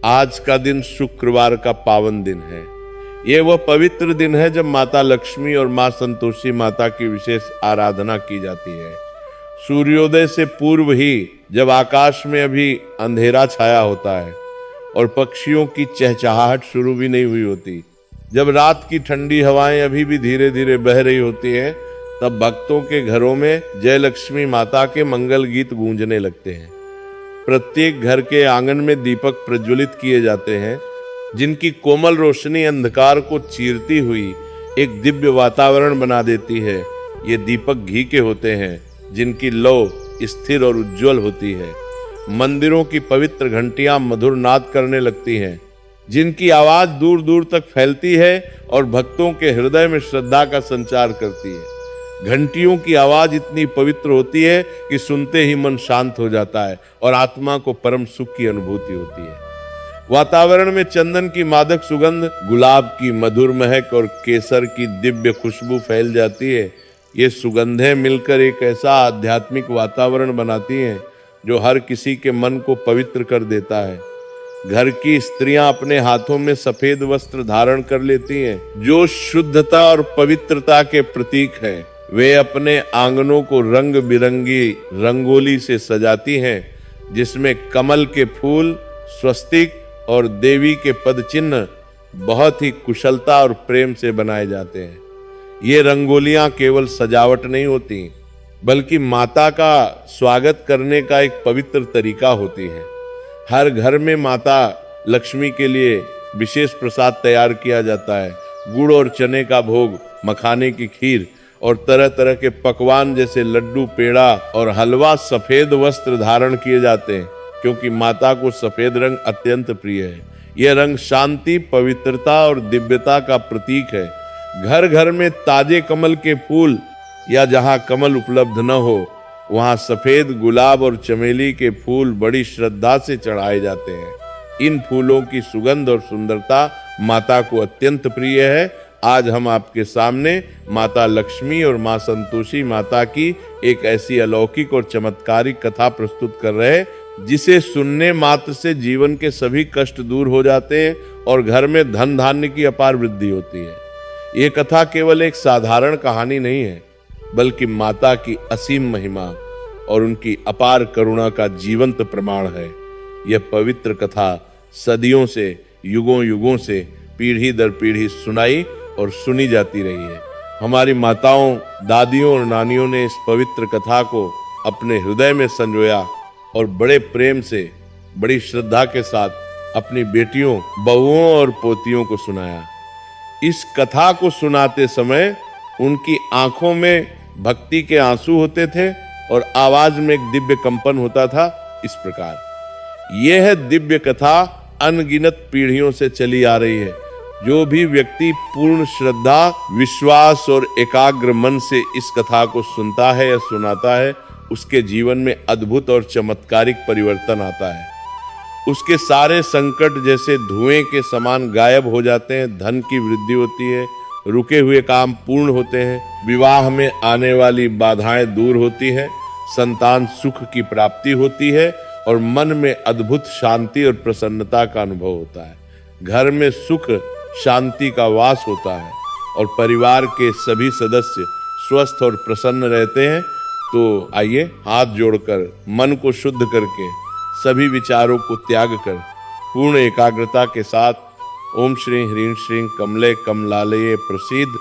आज का दिन शुक्रवार का पावन दिन है। ये वह पवित्र दिन है जब माता लक्ष्मी और मां संतोषी माता की विशेष आराधना की जाती है। सूर्योदय से पूर्व ही जब आकाश में अभी अंधेरा छाया होता है और पक्षियों की चहचहाहट शुरू भी नहीं हुई होती, जब रात की ठंडी हवाएं अभी भी धीरे धीरे बह रही होती हैं, तब भक्तों के घरों में जय लक्ष्मी माता के मंगल गीत गूंजने लगते हैं। प्रत्येक घर के आंगन में दीपक प्रज्वलित किए जाते हैं, जिनकी कोमल रोशनी अंधकार को चीरती हुई एक दिव्य वातावरण बना देती है। ये दीपक घी के होते हैं, जिनकी लौ स्थिर और उज्जवल होती है। मंदिरों की पवित्र घंटियां मधुर नाद करने लगती हैं, जिनकी आवाज दूर दूर तक फैलती है और भक्तों के हृदय में श्रद्धा का संचार करती है। घंटियों की आवाज इतनी पवित्र होती है कि सुनते ही मन शांत हो जाता है और आत्मा को परम सुख की अनुभूति होती है। वातावरण में चंदन की मादक सुगंध, गुलाब की मधुर महक और केसर की दिव्य खुशबू फैल जाती है। ये सुगंधें मिलकर एक ऐसा आध्यात्मिक वातावरण बनाती हैं जो हर किसी के मन को पवित्र कर देता है। घर की स्त्रियां अपने हाथों में सफेद वस्त्र धारण कर लेती हैं, जो शुद्धता और पवित्रता के प्रतीक हैं। वे अपने आंगनों को रंग बिरंगी रंगोली से सजाती हैं, जिसमें कमल के फूल, स्वस्तिक और देवी के पद चिन्ह बहुत ही कुशलता और प्रेम से बनाए जाते हैं। ये रंगोलियां केवल सजावट नहीं होती, बल्कि माता का स्वागत करने का एक पवित्र तरीका होती है। हर घर में माता लक्ष्मी के लिए विशेष प्रसाद तैयार किया जाता है। गुड़ और चने का भोग, मखाने की खीर और तरह तरह के पकवान जैसे लड्डू, पेड़ा और हलवा सफेद वस्त्र धारण किए जाते हैं, क्योंकि माता को सफेद रंग अत्यंत प्रिय है। यह रंग शांति, पवित्रता और दिव्यता का प्रतीक है। घर घर में ताजे कमल के फूल, या जहां कमल उपलब्ध न हो वहां सफेद गुलाब और चमेली के फूल बड़ी श्रद्धा से चढ़ाए जाते हैं। इन फूलों की सुगंध और सुंदरता माता को अत्यंत प्रिय है। आज हम आपके सामने माता लक्ष्मी और मां संतोषी माता की एक ऐसी अलौकिक और चमत्कारिक कथा प्रस्तुत कर रहे हैं, जिसे सुनने मात्र से जीवन के सभी कष्ट दूर हो जाते हैं और घर में धन धान्य की अपार वृद्धि होती है। ये कथा केवल एक साधारण कहानी नहीं है, बल्कि माता की असीम महिमा और उनकी अपार करुणा का जीवंत प्रमाण है। यह पवित्र कथा सदियों से, युगों युगों से पीढ़ी दर पीढ़ी सुनाई और सुनी जाती रही है। हमारी माताओं, दादियों और नानियों ने इस पवित्र कथा को अपने हृदय में संजोया और बड़े प्रेम से, बड़ी श्रद्धा के साथ अपनी बेटियों, बहुओं और पोतियों को सुनाया। इस कथा को सुनाते समय उनकी आंखों में भक्ति के आंसू होते थे और आवाज में एक दिव्य कंपन होता था। इस प्रकार यह दिव्य कथा अनगिनत पीढ़ियों से चली आ रही है। जो भी व्यक्ति पूर्ण श्रद्धा, विश्वास और एकाग्र मन से इस कथा को सुनता है या सुनाता है, उसके जीवन में अद्भुत और चमत्कारिक परिवर्तन आता है। उसके सारे संकट जैसे धुएं के समान गायब हो जाते हैं, धन की वृद्धि होती है, रुके हुए काम पूर्ण होते हैं, विवाह में आने वाली बाधाएं दूर होती हैं, संतान सुख की प्राप्ति होती है और मन में अद्भुत शांति और प्रसन्नता का अनुभव होता है। घर में सुख शांति का वास होता है और परिवार के सभी सदस्य स्वस्थ और प्रसन्न रहते हैं। तो आइए हाथ जोड़कर, मन को शुद्ध करके, सभी विचारों को त्याग कर पूर्ण एकाग्रता के साथ ओम श्री ह्रीं श्रीं कमले कमलालये प्रसीद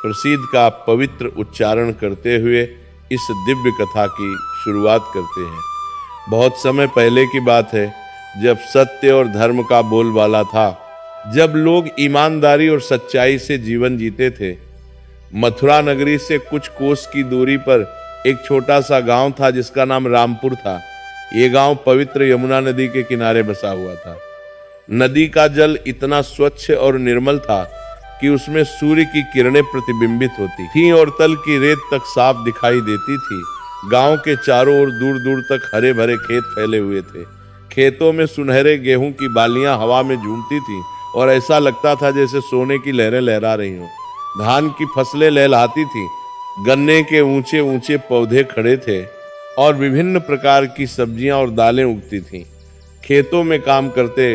प्रसीद का पवित्र उच्चारण करते हुए इस दिव्य कथा की शुरुआत करते हैं। बहुत समय पहले की बात है, जब सत्य और धर्म का बोलबाला था, जब लोग ईमानदारी और सच्चाई से जीवन जीते थे। मथुरा नगरी से कुछ कोस की दूरी पर एक छोटा सा गांव था, जिसका नाम रामपुर था। ये गांव पवित्र यमुना नदी के किनारे बसा हुआ था। नदी का जल इतना स्वच्छ और निर्मल था कि उसमें सूर्य की किरणें प्रतिबिंबित होती थीं और तल की रेत तक साफ दिखाई देती थी। गांव के चारों ओर दूर दूर तक हरे भरे खेत फैले हुए थे। खेतों में सुनहरे गेहूं की बालियां हवा में झूमती थीं और ऐसा लगता था जैसे सोने की लहरें लहरा रही हों। धान की फसलें लहलहाती थीं, गन्ने के ऊंचे ऊंचे पौधे खड़े थे और विभिन्न प्रकार की सब्जियां और दालें उगती थीं। खेतों में काम करते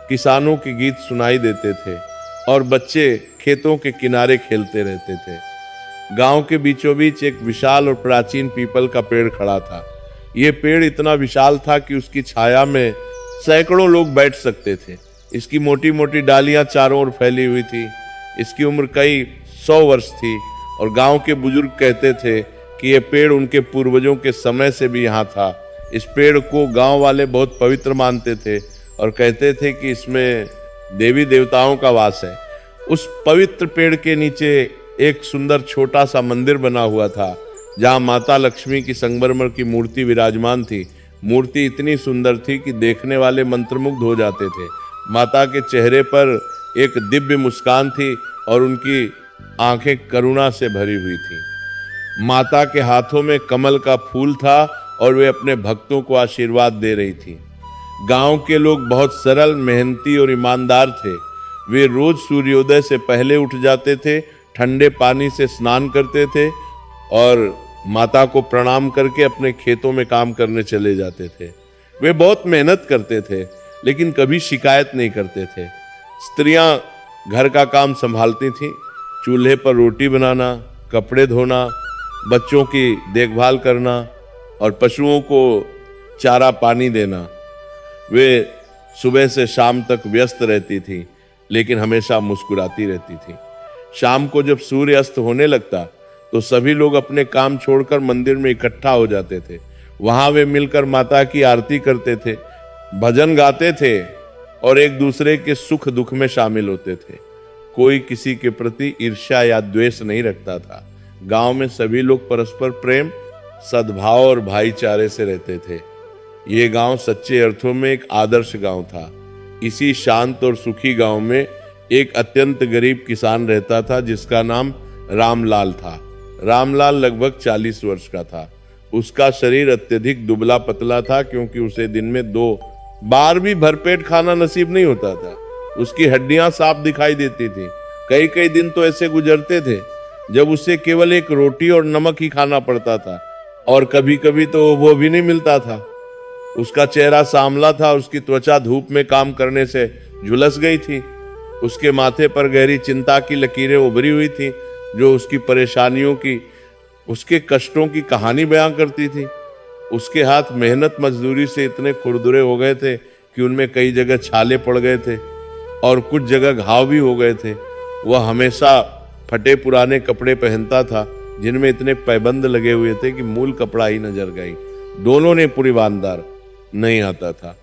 किसानों के गीत सुनाई देते थे और बच्चे खेतों के किनारे खेलते रहते थे। गांव के बीचों बीच एक विशाल और प्राचीन पीपल का पेड़ खड़ा था। ये पेड़ इतना विशाल था कि उसकी छाया में सैकड़ों लोग बैठ सकते थे। इसकी मोटी मोटी डालियां चारों ओर फैली हुई थी। इसकी उम्र कई 100 वर्ष थी और गांव के बुजुर्ग कहते थे कि यह पेड़ उनके पूर्वजों के समय से भी यहाँ था। इस पेड़ को गांव वाले बहुत पवित्र मानते थे और कहते थे कि इसमें देवी देवताओं का वास है। उस पवित्र पेड़ के नीचे एक सुंदर छोटा सा मंदिर बना हुआ था, जहाँ माता लक्ष्मी की संगमरमर की मूर्ति विराजमान थी। मूर्ति इतनी सुंदर थी कि देखने वाले मंत्रमुग्ध हो जाते थे। माता के चेहरे पर एक दिव्य मुस्कान थी और उनकी आंखें करुणा से भरी हुई थी। माता के हाथों में कमल का फूल था और वे अपने भक्तों को आशीर्वाद दे रही थी। गांव के लोग बहुत सरल, मेहनती और ईमानदार थे। वे रोज सूर्योदय से पहले उठ जाते थे, ठंडे पानी से स्नान करते थे और माता को प्रणाम करके अपने खेतों में काम करने चले जाते थे। वे बहुत मेहनत करते थे लेकिन कभी शिकायत नहीं करते थे। स्त्रियां घर का काम संभालती थीं, चूल्हे पर रोटी बनाना, कपड़े धोना, बच्चों की देखभाल करना और पशुओं को चारा पानी देना। वे सुबह से शाम तक व्यस्त रहती थी लेकिन हमेशा मुस्कुराती रहती थी। शाम को जब सूर्य अस्त होने लगता तो सभी लोग अपने काम छोड़कर मंदिर में इकट्ठा हो जाते थे। वहां वे मिलकर माता की आरती करते थे, भजन गाते थे और एक दूसरे के सुख दुख में शामिल होते थे। कोई किसी के प्रति ईर्ष्या या द्वेष नहीं रखता था। गांव में सभी लोग परस्पर प्रेम, सद्भाव और भाईचारे से रहते थे। ये गांव सच्चे अर्थों में एक आदर्श गांव था। इसी शांत और सुखी गांव में एक अत्यंत गरीब किसान रहता था जिसका नाम रामलाल था। रामलाल लगभग 40 वर्ष का था। उसका शरीर अत्यधिक दुबला पतला था क्योंकि उसे दिन में 2 बार भी भरपेट खाना नसीब नहीं होता था। उसकी हड्डियां साफ दिखाई देती थी। कई कई दिन तो ऐसे गुजरते थे जब उसे केवल एक रोटी और नमक ही खाना पड़ता था और कभी कभी तो वो भी नहीं मिलता था। उसका चेहरा सांवला था, उसकी त्वचा धूप में काम करने से झुलस गई थी। उसके माथे पर गहरी चिंता की लकीरें उभरी हुई थी जो उसकी परेशानियों की, उसके कष्टों की कहानी बयां करती थी। उसके हाथ मेहनत मजदूरी से इतने खुरदुरे हो गए थे कि उनमें कई जगह छाले पड़ गए थे और कुछ जगह घाव भी हो गए थे। वह हमेशा फटे पुराने कपड़े पहनता था जिनमें इतने पैबंद लगे हुए थे कि मूल कपड़ा ही नजर गई। दोनों ने पूरी ईमानदार नहीं आता था।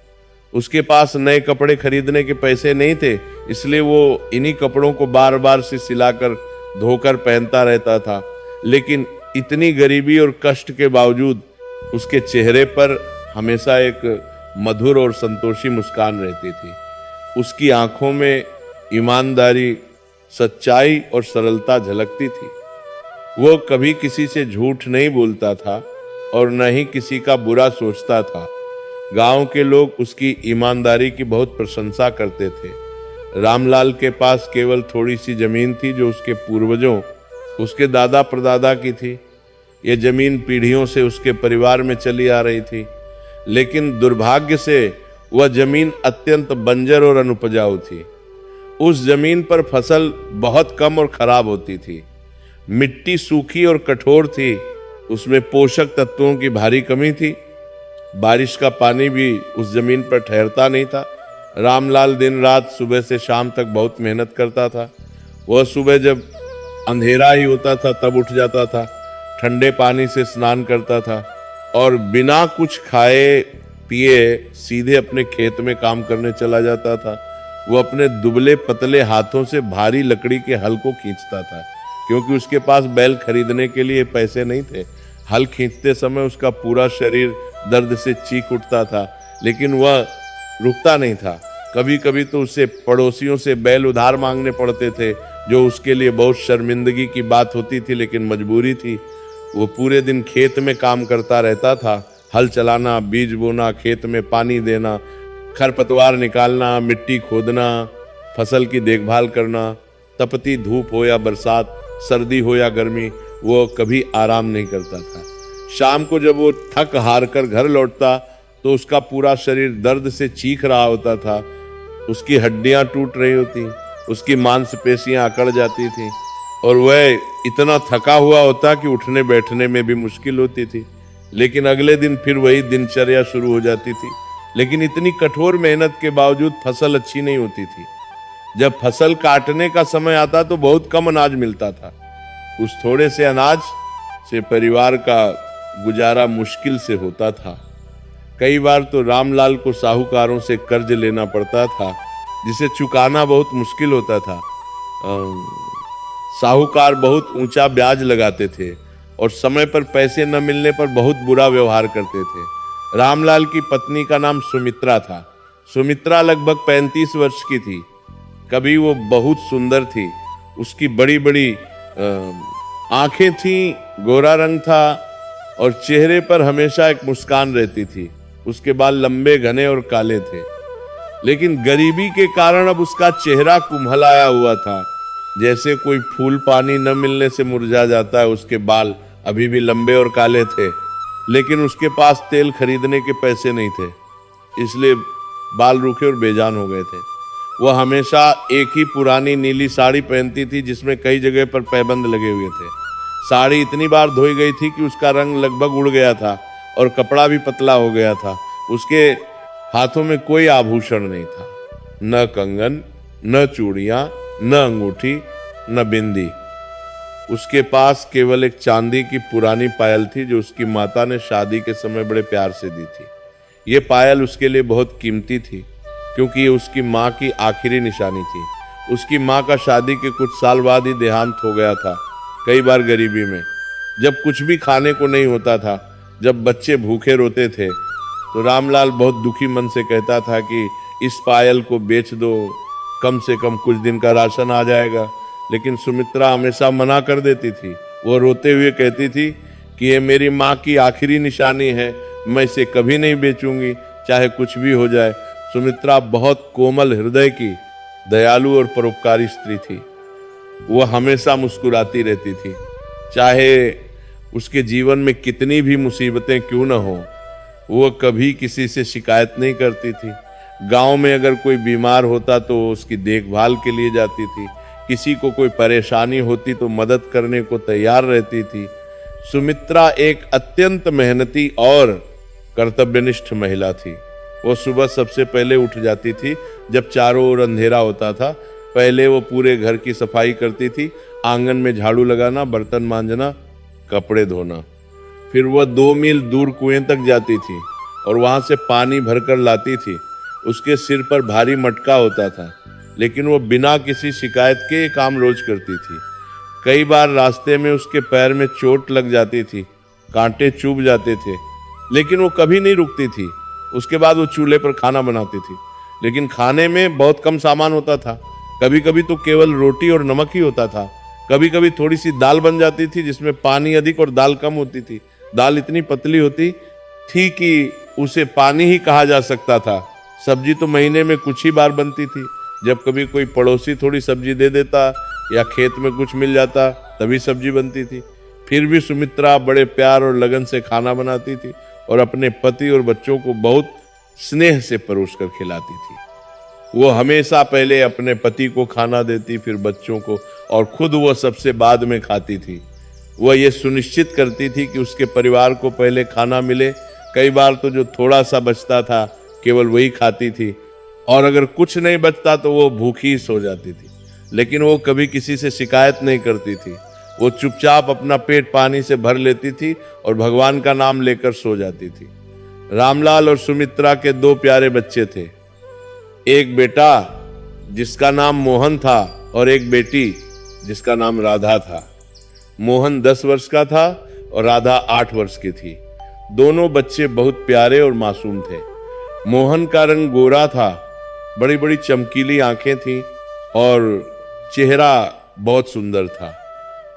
उसके पास नए कपड़े खरीदने के पैसे नहीं थे, इसलिए वो इन्हीं कपड़ों को बार बार से सिलाकर धोकर पहनता रहता था। लेकिन इतनी गरीबी और कष्ट के बावजूद उसके चेहरे पर हमेशा एक मधुर और संतोषी मुस्कान रहती थी। उसकी आंखों में ईमानदारी, सच्चाई और सरलता झलकती थी। वो कभी किसी से झूठ नहीं बोलता था और न ही किसी का बुरा सोचता था। गांव के लोग उसकी ईमानदारी की बहुत प्रशंसा करते थे। रामलाल के पास केवल थोड़ी सी जमीन थी जो उसके पूर्वजों, उसके दादा परदादा की थी। ये जमीन पीढ़ियों से उसके परिवार में चली आ रही थी, लेकिन दुर्भाग्य से वह जमीन अत्यंत बंजर और अनुपजाऊ थी। उस जमीन पर फसल बहुत कम और खराब होती थी। मिट्टी सूखी और कठोर थी, उसमें पोषक तत्वों की भारी कमी थी। बारिश का पानी भी उस जमीन पर ठहरता नहीं था। रामलाल दिन रात सुबह से शाम तक बहुत मेहनत करता था। वह सुबह जब अंधेरा ही होता था तब उठ जाता था, ठंडे पानी से स्नान करता था और बिना कुछ खाए पिए सीधे अपने खेत में काम करने चला जाता था। वो अपने दुबले पतले हाथों से भारी लकड़ी के हल को खींचता था, क्योंकि उसके पास बैल खरीदने के लिए पैसे नहीं थे। हल खींचते समय उसका पूरा शरीर दर्द से चीख उठता था, लेकिन वह रुकता नहीं था। कभी कभी तो उसे पड़ोसियों से बैल उधार मांगने पड़ते थे, जो उसके लिए बहुत शर्मिंदगी की बात होती थी, लेकिन मजबूरी थी। वो पूरे दिन खेत में काम करता रहता था। हल चलाना, बीज बोना, खेत में पानी देना, खरपतवार निकालना, मिट्टी खोदना, फसल की देखभाल करना। तपती धूप हो या बरसात, सर्दी हो या गर्मी, वो कभी आराम नहीं करता था। शाम को जब वो थक हार कर घर लौटता तो उसका पूरा शरीर दर्द से चीख रहा होता था। उसकी हड्डियां टूट रही होती, उसकी मांसपेशियां अकड़ जाती थी और वह इतना थका हुआ होता कि उठने बैठने में भी मुश्किल होती थी। लेकिन अगले दिन फिर वही दिनचर्या शुरू हो जाती थी। लेकिन इतनी कठोर मेहनत के बावजूद फसल अच्छी नहीं होती थी। जब फसल काटने का समय आता तो बहुत कम अनाज मिलता था। उस थोड़े से अनाज से परिवार का गुजारा मुश्किल से होता था। कई बार तो रामलाल को साहूकारों से कर्ज लेना पड़ता था, जिसे चुकाना बहुत मुश्किल होता था। साहूकार बहुत ऊंचा ब्याज लगाते थे और समय पर पैसे न मिलने पर बहुत बुरा व्यवहार करते थे। रामलाल की पत्नी का नाम सुमित्रा था। सुमित्रा लगभग 35 वर्ष की थी। कभी वो बहुत सुंदर थी। उसकी बड़ी बड़ी आंखें थीं, गोरा रंग था और चेहरे पर हमेशा एक मुस्कान रहती थी। उसके बाल लंबे, घने और काले थे। लेकिन गरीबी के कारण अब उसका चेहरा कुम्हलाया हुआ था। जैसे कोई फूल पानी न मिलने से मुरझा जाता है, उसके बाल अभी भी लंबे और काले थे। लेकिन उसके पास तेल खरीदने के पैसे नहीं थे, इसलिए बाल रूखे और बेजान हो गए थे। वह हमेशा एक ही पुरानी नीली साड़ी पहनती थी, जिसमें कई जगह पर पैबंद लगे हुए थे। साड़ी इतनी बार धोई गई थी कि उसका रंग लगभग उड़ गया था और कपड़ा भी पतला हो गया था। उसके हाथों में कोई आभूषण नहीं था, न कंगन, न चूड़ियां, न अंगूठी, न बिंदी। उसके पास केवल एक चांदी की पुरानी पायल थी, जो उसकी माता ने शादी के समय बड़े प्यार से दी थी। ये पायल उसके लिए बहुत कीमती थी, क्योंकि ये उसकी माँ की आखिरी निशानी थी। उसकी माँ का शादी के कुछ साल बाद ही देहांत हो गया था, कई बार गरीबी में। जब कुछ भी खाने को नहीं होता था, जब बच्चे भूखे रोते थे, तो रामलाल बहुत दुखी मन से कहता था कि इस पायल को बेच दो, कम से कम कुछ दिन का राशन आ जाएगा। लेकिन सुमित्रा हमेशा मना कर देती थी। वो रोते हुए कहती थी कि ये मेरी माँ की आखिरी निशानी है, मैं इसे कभी नहीं बेचूंगी, चाहे कुछ भी हो जाए। सुमित्रा बहुत कोमल हृदय की, दयालु और परोपकारी स्त्री थी। वह हमेशा मुस्कुराती रहती थी, चाहे उसके जीवन में कितनी भी मुसीबतें क्यों न हो। वो कभी किसी से शिकायत नहीं करती थी। गांव में अगर कोई बीमार होता तो उसकी देखभाल के लिए जाती थी। किसी को कोई परेशानी होती तो मदद करने को तैयार रहती थी। सुमित्रा एक अत्यंत मेहनती और कर्तव्यनिष्ठ महिला थी। वो सुबह सबसे पहले उठ जाती थी जब चारों ओर अंधेरा होता था। पहले वो पूरे घर की सफाई करती थी, आंगन में झाड़ू लगाना, बर्तन मांजना, कपड़े धोना। फिर वह 2 मील दूर कुएं तक जाती थी और वहां से पानी भरकर लाती थी। उसके सिर पर भारी मटका होता था, लेकिन वो बिना किसी शिकायत के काम रोज करती थी। कई बार रास्ते में उसके पैर में चोट लग जाती थी, कांटे चुभ जाते थे, लेकिन वो कभी नहीं रुकती थी। उसके बाद वो चूल्हे पर खाना बनाती थी, लेकिन खाने में बहुत कम सामान होता था। कभी कभी तो केवल रोटी और नमक ही होता था। कभी कभी थोड़ी सी दाल बन जाती थी, जिसमें पानी अधिक और दाल कम होती थी। दाल इतनी पतली होती थी कि उसे पानी ही कहा जा सकता था। सब्जी तो महीने में कुछ ही बार बनती थी। जब कभी कोई पड़ोसी थोड़ी सब्जी दे देता या खेत में कुछ मिल जाता, तभी सब्जी बनती थी। फिर भी सुमित्रा बड़े प्यार और लगन से खाना बनाती थी और अपने पति और बच्चों को बहुत स्नेह से परोस कर खिलाती थी। वो हमेशा पहले अपने पति को खाना देती, फिर बच्चों को, और खुद वो सबसे बाद में खाती थी। वह ये सुनिश्चित करती थी कि उसके परिवार को पहले खाना मिले। कई बार तो जो थोड़ा सा बचता था केवल वही खाती थी, और अगर कुछ नहीं बचता तो वो भूखी सो जाती थी। लेकिन वो कभी किसी से शिकायत नहीं करती थी। वो चुपचाप अपना पेट पानी से भर लेती थी और भगवान का नाम लेकर सो जाती थी। रामलाल और सुमित्रा के 2 प्यारे बच्चे थे। एक बेटा जिसका नाम मोहन था और एक बेटी जिसका नाम राधा था। मोहन 10 वर्ष का था और राधा 8 वर्ष की थी। दोनों बच्चे बहुत प्यारे और मासूम थे। मोहन का रंग गोरा था, बड़ी बड़ी चमकीली आंखें थीं और चेहरा बहुत सुंदर था।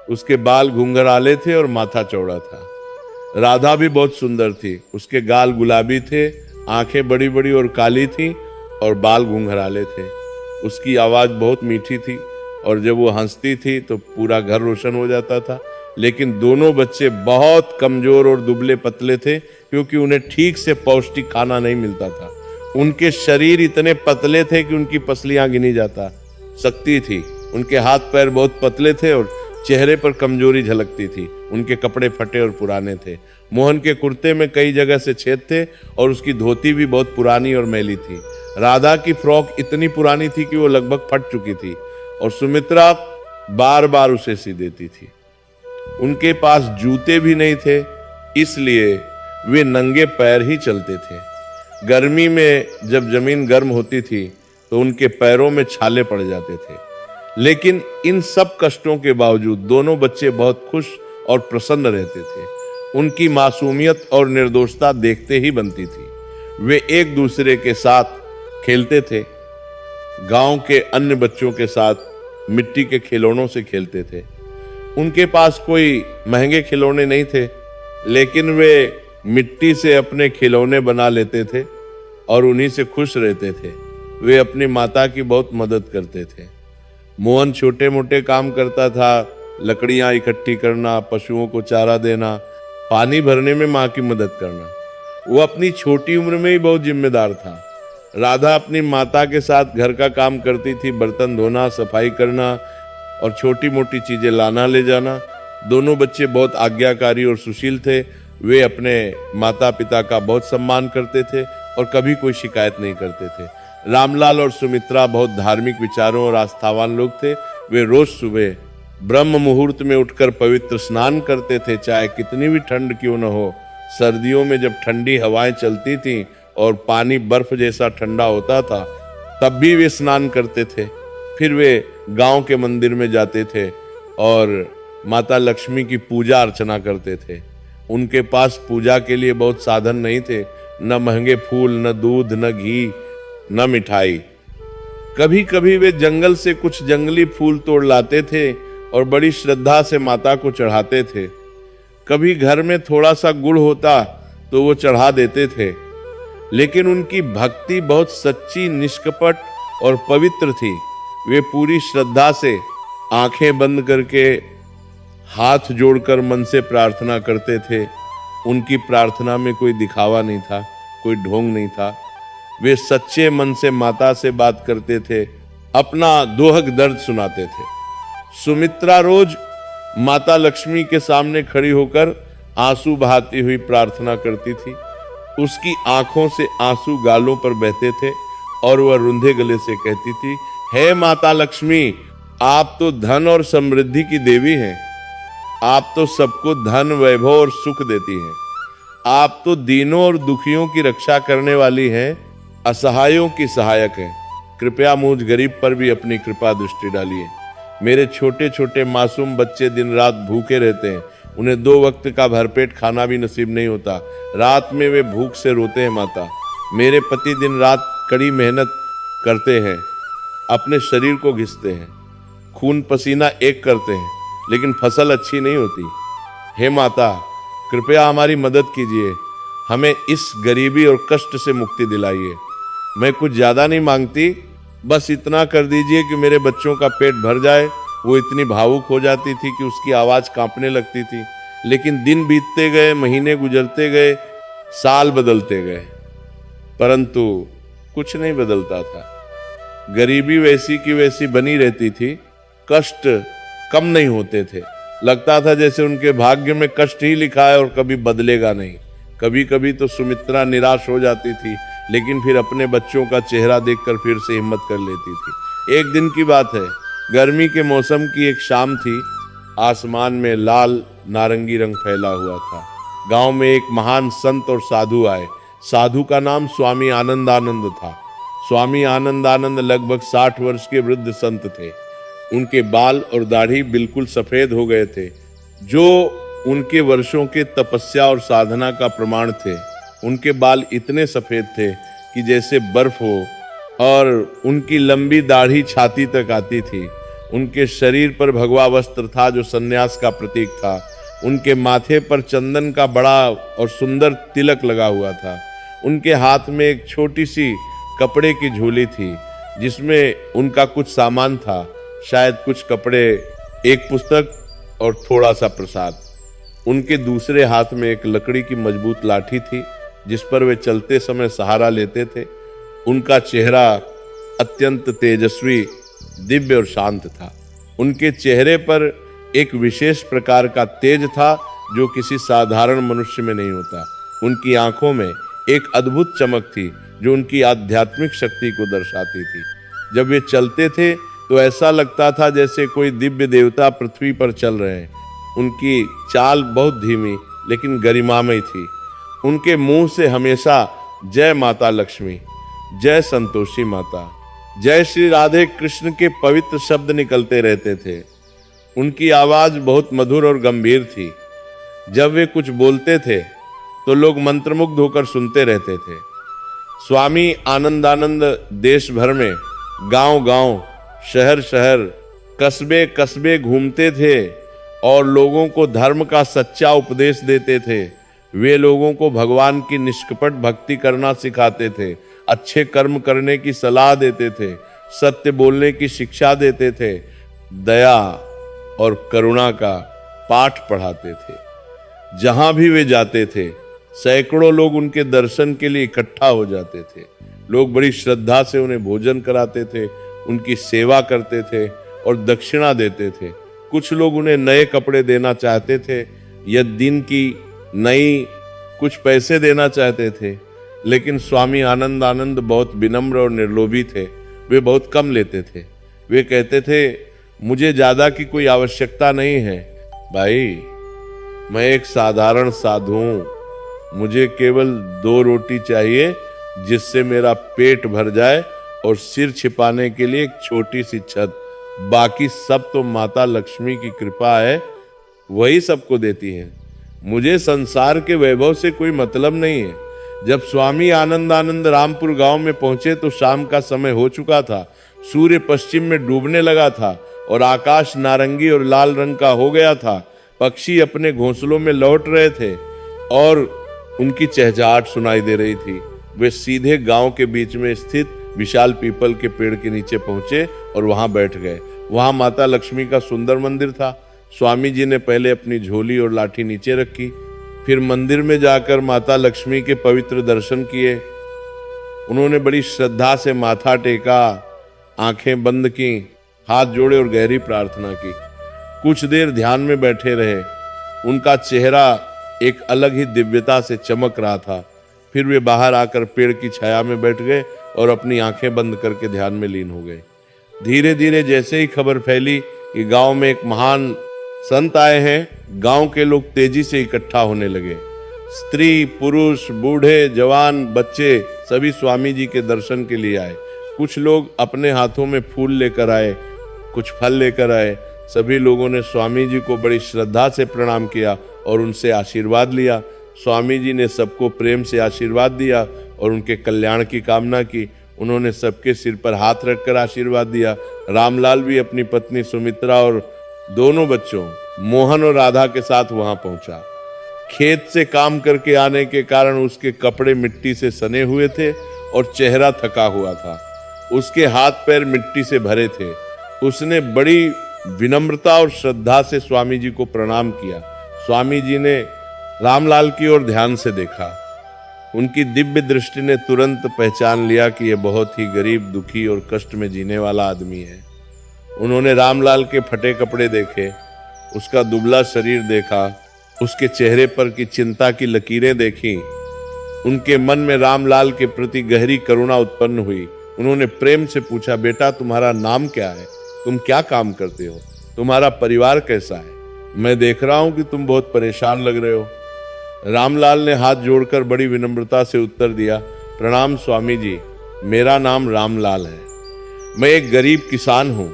उसके बाल घुंघराले थे और माथा चौड़ा था। राधा भी बहुत सुंदर थी। उसके गाल गुलाबी थे, आंखें बड़ी बड़ी और काली थीं और बाल घुंघराले थे। उसकी आवाज बहुत मीठी थी और जब वो हंसती थी तो पूरा घर रोशन हो जाता था। लेकिन दोनों बच्चे बहुत कमजोर और दुबले पतले थे, क्योंकि उन्हें ठीक से पौष्टिक खाना नहीं मिलता था। उनके शरीर इतने पतले थे कि उनकी पसलियां गिनी जाता सकती थी। उनके हाथ पैर बहुत पतले थे और चेहरे पर कमजोरी झलकती थी। उनके कपड़े फटे और पुराने थे। मोहन के कुर्ते में कई जगह से छेद थे और उसकी धोती भी बहुत पुरानी और मैली थी। राधा की फ्रॉक इतनी पुरानी थी कि वो लगभग फट चुकी थी और सुमित्रा बार बार उसे सी देती थी। उनके पास जूते भी नहीं थे, इसलिए वे नंगे पैर ही चलते थे। गर्मी में जब जमीन गर्म होती थी तो उनके पैरों में छाले पड़ जाते थे। लेकिन इन सब कष्टों के बावजूद दोनों बच्चे बहुत खुश और प्रसन्न रहते थे। उनकी मासूमियत और निर्दोषता देखते ही बनती थी। वे एक दूसरे के साथ खेलते थे, गांव के अन्य बच्चों के साथ मिट्टी के खिलौनों से खेलते थे। उनके पास कोई महंगे खिलौने नहीं थे, लेकिन वे मिट्टी से अपने खिलौने बना लेते थे और उन्हीं से खुश रहते थे। वे अपनी माता की बहुत मदद करते थे। मोहन छोटे मोटे काम करता था, लकड़ियां इकट्ठी करना, पशुओं को चारा देना, पानी भरने में माँ की मदद करना। वो अपनी छोटी उम्र में ही बहुत जिम्मेदार था। राधा अपनी माता के साथ घर का काम करती थी, बर्तन धोना, सफाई करना और छोटी मोटी चीजें लाना ले जाना। दोनों बच्चे बहुत आज्ञाकारी और सुशील थे। वे अपने माता पिता का बहुत सम्मान करते थे और कभी कोई शिकायत नहीं करते थे। रामलाल और सुमित्रा बहुत धार्मिक विचारों और आस्थावान लोग थे। वे रोज सुबह ब्रह्म मुहूर्त में उठकर पवित्र स्नान करते थे, चाहे कितनी भी ठंड क्यों न हो। सर्दियों में जब ठंडी हवाएं चलती थीं और पानी बर्फ जैसा ठंडा होता था, तब भी वे स्नान करते थे। फिर वे गांव के मंदिर में जाते थे और माता लक्ष्मी की पूजा अर्चना करते थे। उनके पास पूजा के लिए बहुत साधन नहीं थे, न महंगे फूल, न दूध, न घी, न मिठाई। कभी कभी वे जंगल से कुछ जंगली फूल तोड़ लाते थे और बड़ी श्रद्धा से माता को चढ़ाते थे। कभी घर में थोड़ा सा गुड़ होता तो वो चढ़ा देते थे। लेकिन उनकी भक्ति बहुत सच्ची, निष्कपट और पवित्र थी। वे पूरी श्रद्धा से आंखें बंद करके हाथ जोड़कर मन से प्रार्थना करते थे। उनकी प्रार्थना में कोई दिखावा नहीं था, कोई ढोंग नहीं था। वे सच्चे मन से माता से बात करते थे, अपना दोहक दर्द सुनाते थे। सुमित्रा रोज माता लक्ष्मी के सामने खड़ी होकर आंसू बहाती हुई प्रार्थना करती थी। उसकी आंखों से आंसू गालों पर बहते थे और वह रुंधे गले से कहती थी, हे माता लक्ष्मी, आप तो धन और समृद्धि की देवी हैं। आप तो सबको धन, वैभव और सुख देती हैं। आप तो दीनों और दुखियों की रक्षा करने वाली हैं, असहायों की सहायक हैं। कृपया मुझ गरीब पर भी अपनी कृपा दृष्टि डालिए। मेरे छोटे छोटे मासूम बच्चे दिन रात भूखे रहते हैं। उन्हें 2 वक्त का भरपेट खाना भी नसीब नहीं होता। रात में वे भूख से रोते हैं माता। मेरे पति दिन रात कड़ी मेहनत करते हैं, अपने शरीर को घिसते हैं, खून पसीना एक करते हैं, लेकिन फसल अच्छी नहीं होती। हे माता, कृपया हमारी मदद कीजिए। हमें इस गरीबी और कष्ट से मुक्ति दिलाइए। मैं कुछ ज्यादा नहीं मांगती, बस इतना कर दीजिए कि मेरे बच्चों का पेट भर जाए। वो इतनी भावुक हो जाती थी कि उसकी आवाज कांपने लगती थी। लेकिन दिन बीतते गए, महीने गुजरते गए, साल बदलते गए, परंतु कुछ नहीं बदलता था। गरीबी वैसी की वैसी बनी रहती थी। कष्ट कम नहीं होते थे। लगता था जैसे उनके भाग्य में कष्ट ही लिखा है और कभी बदलेगा नहीं। कभी कभी तो सुमित्रा निराश हो जाती थी, लेकिन फिर अपने बच्चों का चेहरा देखकर फिर से हिम्मत कर लेती थी। एक दिन की बात है, गर्मी के मौसम की एक शाम थी। आसमान में लाल नारंगी रंग फैला हुआ था। गांव में एक महान संत और साधु आए। साधु का नाम स्वामी आनंदानंद था। स्वामी आनंदानंद लगभग 60 वर्ष के वृद्ध संत थे। उनके बाल और दाढ़ी बिल्कुल सफेद हो गए थे, जो उनके वर्षों के तपस्या और साधना का प्रमाण थे। उनके बाल इतने सफेद थे कि जैसे बर्फ हो और उनकी लंबी दाढ़ी छाती तक आती थी। उनके शरीर पर भगवा वस्त्र था जो सन्यास का प्रतीक था। उनके माथे पर चंदन का बड़ा और सुंदर तिलक लगा हुआ था। उनके हाथ में एक छोटी सी कपड़े की झोली थी जिसमें उनका कुछ सामान था, शायद कुछ कपड़े, एक पुस्तक और थोड़ा सा प्रसाद। उनके दूसरे हाथ में एक लकड़ी की मजबूत लाठी थी जिस पर वे चलते समय सहारा लेते थे। उनका चेहरा अत्यंत तेजस्वी, दिव्य और शांत था। उनके चेहरे पर एक विशेष प्रकार का तेज था जो किसी साधारण मनुष्य में नहीं होता। उनकी आंखों में एक अद्भुत चमक थी जो उनकी आध्यात्मिक शक्ति को दर्शाती थी। जब वे चलते थे तो ऐसा लगता था जैसे कोई दिव्य देवता पृथ्वी पर चल रहे हैं। उनकी चाल बहुत धीमी लेकिन गरिमामय थी। उनके मुंह से हमेशा जय माता लक्ष्मी, जय संतोषी माता, जय श्री राधे कृष्ण के पवित्र शब्द निकलते रहते थे। उनकी आवाज बहुत मधुर और गंभीर थी। जब वे कुछ बोलते थे तो लोग मंत्रमुग्ध होकर सुनते रहते थे। स्वामी आनंदानंद देश भर में गांव-गांव, शहर-शहर, कस्बे-कस्बे घूमते थे और लोगों को धर्म का सच्चा उपदेश देते थे। वे लोगों को भगवान की निष्कपट भक्ति करना सिखाते थे, अच्छे कर्म करने की सलाह देते थे, सत्य बोलने की शिक्षा देते थे, दया और करुणा का पाठ पढ़ाते थे। जहां भी वे जाते थे सैकड़ों लोग उनके दर्शन के लिए इकट्ठा हो जाते थे। लोग बड़ी श्रद्धा से उन्हें भोजन कराते थे, उनकी सेवा करते थे और दक्षिणा देते थे। कुछ लोग उन्हें नए कपड़े देना चाहते थे या दिन की नई कुछ पैसे देना चाहते थे, लेकिन स्वामी आनंदानंद बहुत विनम्र और निर्लोभी थे। वे बहुत कम लेते थे। वे कहते थे, मुझे ज्यादा की कोई आवश्यकता नहीं है भाई, मैं एक साधारण साधु हूं। मुझे केवल 2 रोटी चाहिए जिससे मेरा पेट भर जाए और सिर छिपाने के लिए एक छोटी सी छत। बाकी सब तो माता लक्ष्मी की कृपा है, वही सबको देती है। मुझे संसार के वैभव से कोई मतलब नहीं है। जब स्वामी आनंदानंद रामपुर गांव में पहुंचे तो शाम का समय हो चुका था। सूर्य पश्चिम में डूबने लगा था और आकाश नारंगी और लाल रंग का हो गया था। पक्षी अपने घोंसलों में लौट रहे थे और उनकी चहचहाट सुनाई दे रही थी। वे सीधे गांव के बीच में स्थित विशाल पीपल के पेड़ के नीचे पहुंचे और वहां बैठ गए। वहां माता लक्ष्मी का सुंदर मंदिर था। स्वामी जी ने पहले अपनी झोली और लाठी नीचे रखी, फिर मंदिर में जाकर माता लक्ष्मी के पवित्र दर्शन किए। उन्होंने बड़ी श्रद्धा से माथा टेका, आंखें बंद की, हाथ जोड़े और गहरी प्रार्थना की। कुछ देर ध्यान में बैठे रहे। उनका चेहरा एक अलग ही दिव्यता से चमक रहा था। फिर वे बाहर आकर पेड़ की छाया में बैठ गए और अपनी आंखें बंद करके ध्यान में लीन हो गए। धीरे धीरे जैसे ही खबर फैली कि गांव में एक महान संत आए हैं, गांव के लोग तेजी से इकट्ठा होने लगे। स्त्री, पुरुष, बूढ़े, जवान, बच्चे सभी स्वामी जी के दर्शन के लिए आए। कुछ लोग अपने हाथों में फूल लेकर आए, कुछ फल लेकर आए। सभी लोगों ने स्वामी जी को बड़ी श्रद्धा से प्रणाम किया और उनसे आशीर्वाद लिया। स्वामी जी ने सबको प्रेम से आशीर्वाद दिया और उनके कल्याण की कामना की। उन्होंने सबके सिर पर हाथ रखकर आशीर्वाद दिया। रामलाल भी अपनी पत्नी सुमित्रा और दोनों बच्चों मोहन और राधा के साथ वहां पहुंचा। खेत से काम करके आने के कारण उसके कपड़े मिट्टी से सने हुए थे और चेहरा थका हुआ था। उसके हाथ पैर मिट्टी से भरे थे। उसने बड़ी विनम्रता और श्रद्धा से स्वामी जी को प्रणाम किया। स्वामी जी ने रामलाल की ओर ध्यान से देखा। उनकी दिव्य दृष्टि ने तुरंत पहचान लिया कि यह बहुत ही गरीब, दुखी और कष्ट में जीने वाला आदमी है। उन्होंने रामलाल के फटे कपड़े देखे, उसका दुबला शरीर देखा, उसके चेहरे पर की चिंता की लकीरें देखी। उनके मन में रामलाल के प्रति गहरी करुणा उत्पन्न हुई। उन्होंने प्रेम से पूछा, बेटा तुम्हारा नाम क्या है? तुम क्या काम करते हो? तुम्हारा परिवार कैसा है? मैं देख रहा हूं कि तुम बहुत परेशान लग रहे हो। रामलाल ने हाथ जोड़कर बड़ी विनम्रता से उत्तर दिया, प्रणाम स्वामी जी, मेरा नाम रामलाल है। मैं एक गरीब किसान हूँ।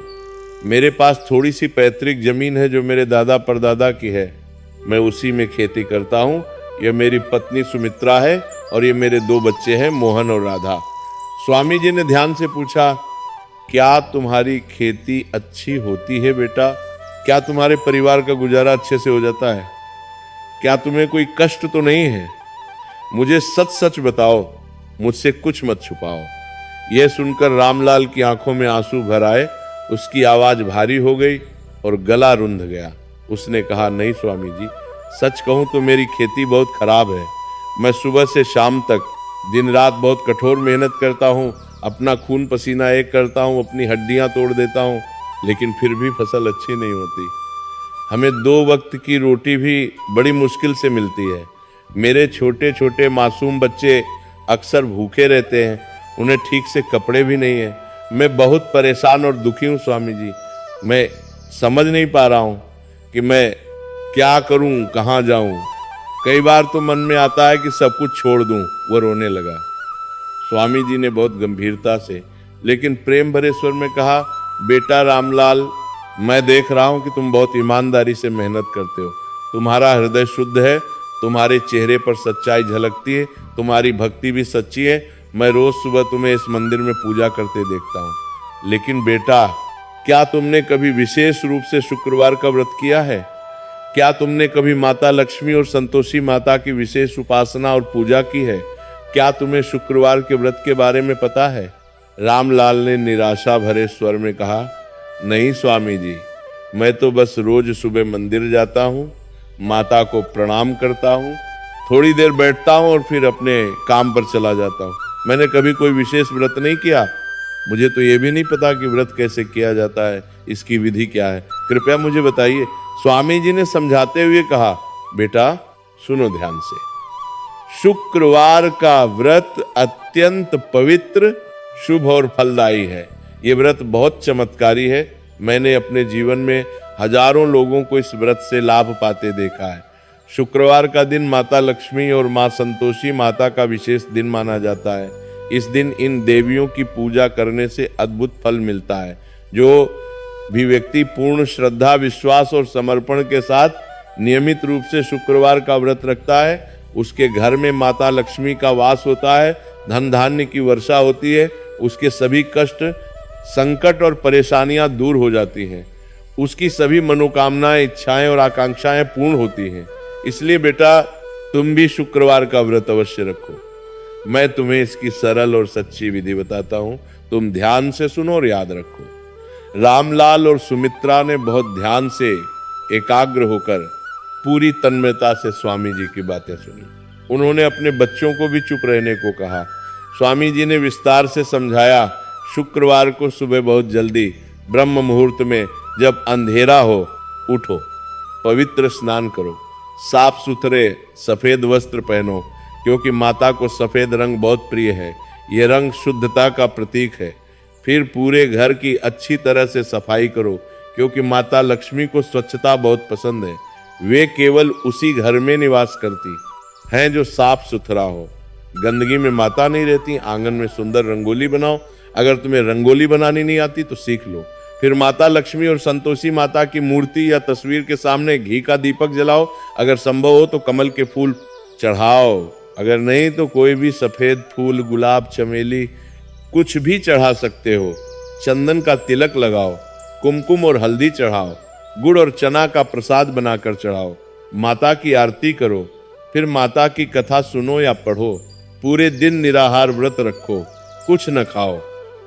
मेरे पास थोड़ी सी पैतृक जमीन है जो मेरे दादा परदादा की है। मैं उसी में खेती करता हूँ। यह मेरी पत्नी सुमित्रा है और ये मेरे 2 बच्चे हैं, मोहन और राधा। स्वामी जी ने ध्यान से पूछा, क्या तुम्हारी खेती अच्छी होती है बेटा? क्या तुम्हारे परिवार का गुजारा अच्छे से हो जाता है? क्या तुम्हें कोई कष्ट तो नहीं है? मुझे सच सच बताओ, मुझसे कुछ मत छुपाओ। यह सुनकर रामलाल की आंखों में आंसू भर आए। उसकी आवाज भारी हो गई और गला रुंध गया। उसने कहा, नहीं स्वामी जी, सच कहूं तो मेरी खेती बहुत खराब है। मैं सुबह से शाम तक दिन रात बहुत कठोर मेहनत करता हूँ, अपना खून पसीना एक करता हूँ, अपनी हड्डियाँ तोड़ देता हूँ, लेकिन फिर भी फसल अच्छी नहीं होती। हमें 2 वक्त की रोटी भी बड़ी मुश्किल से मिलती है। मेरे छोटे छोटे मासूम बच्चे अक्सर भूखे रहते हैं, उन्हें ठीक से कपड़े भी नहीं हैं। मैं बहुत परेशान और दुखी हूँ स्वामी जी। मैं समझ नहीं पा रहा हूँ कि मैं क्या करूँ, कहाँ जाऊँ। कई बार तो मन में आता है कि सब कुछ छोड़ दूँ। वो रोने लगा। स्वामी जी ने बहुत गंभीरता से लेकिन प्रेम भरे स्वर में कहा, बेटा रामलाल, मैं देख रहा हूं कि तुम बहुत ईमानदारी से मेहनत करते हो। तुम्हारा हृदय शुद्ध है, तुम्हारे चेहरे पर सच्चाई झलकती है, तुम्हारी भक्ति भी सच्ची है। मैं रोज सुबह तुम्हें इस मंदिर में पूजा करते देखता हूँ। लेकिन बेटा, क्या तुमने कभी विशेष रूप से शुक्रवार का व्रत किया है? क्या तुमने कभी माता लक्ष्मी और संतोषी माता की विशेष उपासना और पूजा की है? क्या तुम्हें शुक्रवार के व्रत के बारे में पता है? रामलाल ने निराशा भरे स्वर में कहा, नहीं स्वामी जी, मैं तो बस रोज सुबह मंदिर जाता हूँ, माता को प्रणाम करता हूँ, थोड़ी देर बैठता हूँ और फिर अपने काम पर चला जाता हूँ। मैंने कभी कोई विशेष व्रत नहीं किया। मुझे तो ये भी नहीं पता कि व्रत कैसे किया जाता है, इसकी विधि क्या है, कृपया मुझे बताइए। स्वामी जी ने समझाते हुए कहा, बेटा सुनो ध्यान से। शुक्रवार का व्रत अत्यंत पवित्र, शुभ और फलदायी है। ये व्रत बहुत चमत्कारी है। मैंने अपने जीवन में हजारों लोगों को इस व्रत से लाभ पाते देखा है। शुक्रवार का दिन माता लक्ष्मी और मां संतोषी माता का विशेष दिन माना जाता है। इस दिन इन देवियों की पूजा करने से अद्भुत फल मिलता है। जो भी व्यक्ति पूर्ण श्रद्धा, विश्वास और समर्पण के साथ नियमित रूप से शुक्रवार का व्रत रखता है, उसके घर में माता लक्ष्मी का वास होता है, धन धान्य की वर्षा होती है, उसके सभी कष्ट, संकट और परेशानियां दूर हो जाती हैं, उसकी सभी मनोकामनाएं, इच्छाएं और आकांक्षाएं पूर्ण होती हैं। इसलिए बेटा, तुम भी शुक्रवार का व्रत अवश्य रखो। मैं तुम्हें इसकी सरल और सच्ची विधि बताता हूं, तुम ध्यान से सुनो और याद रखो। रामलाल और सुमित्रा ने बहुत ध्यान से एकाग्र होकर पूरी तन्मयता से स्वामी जी की बातें सुनी। उन्होंने अपने बच्चों को भी चुप रहने को कहा। स्वामी जी ने विस्तार से समझाया, शुक्रवार को सुबह बहुत जल्दी ब्रह्म मुहूर्त में जब अंधेरा हो, उठो, पवित्र स्नान करो, साफ सुथरे सफेद वस्त्र पहनो, क्योंकि माता को सफेद रंग बहुत प्रिय है। यह रंग शुद्धता का प्रतीक है। फिर पूरे घर की अच्छी तरह से सफाई करो, क्योंकि माता लक्ष्मी को स्वच्छता बहुत पसंद है। वे केवल उसी घर में निवास करती हैं जो साफ सुथरा हो। गंदगी में माता नहीं रहती। आंगन में सुंदर रंगोली बनाओ। अगर तुम्हें रंगोली बनानी नहीं आती तो सीख लो। फिर माता लक्ष्मी और संतोषी माता की मूर्ति या तस्वीर के सामने घी का दीपक जलाओ। अगर संभव हो तो कमल के फूल चढ़ाओ, अगर नहीं तो कोई भी सफेद फूल, गुलाब, चमेली, कुछ भी चढ़ा सकते हो। चंदन का तिलक लगाओ, कुमकुम और हल्दी चढ़ाओ, गुड़ और चना का प्रसाद बनाकर चढ़ाओ, माता की आरती करो। फिर माता की कथा सुनो या पढ़ो। पूरे दिन निराहार व्रत रखो, कुछ न खाओ,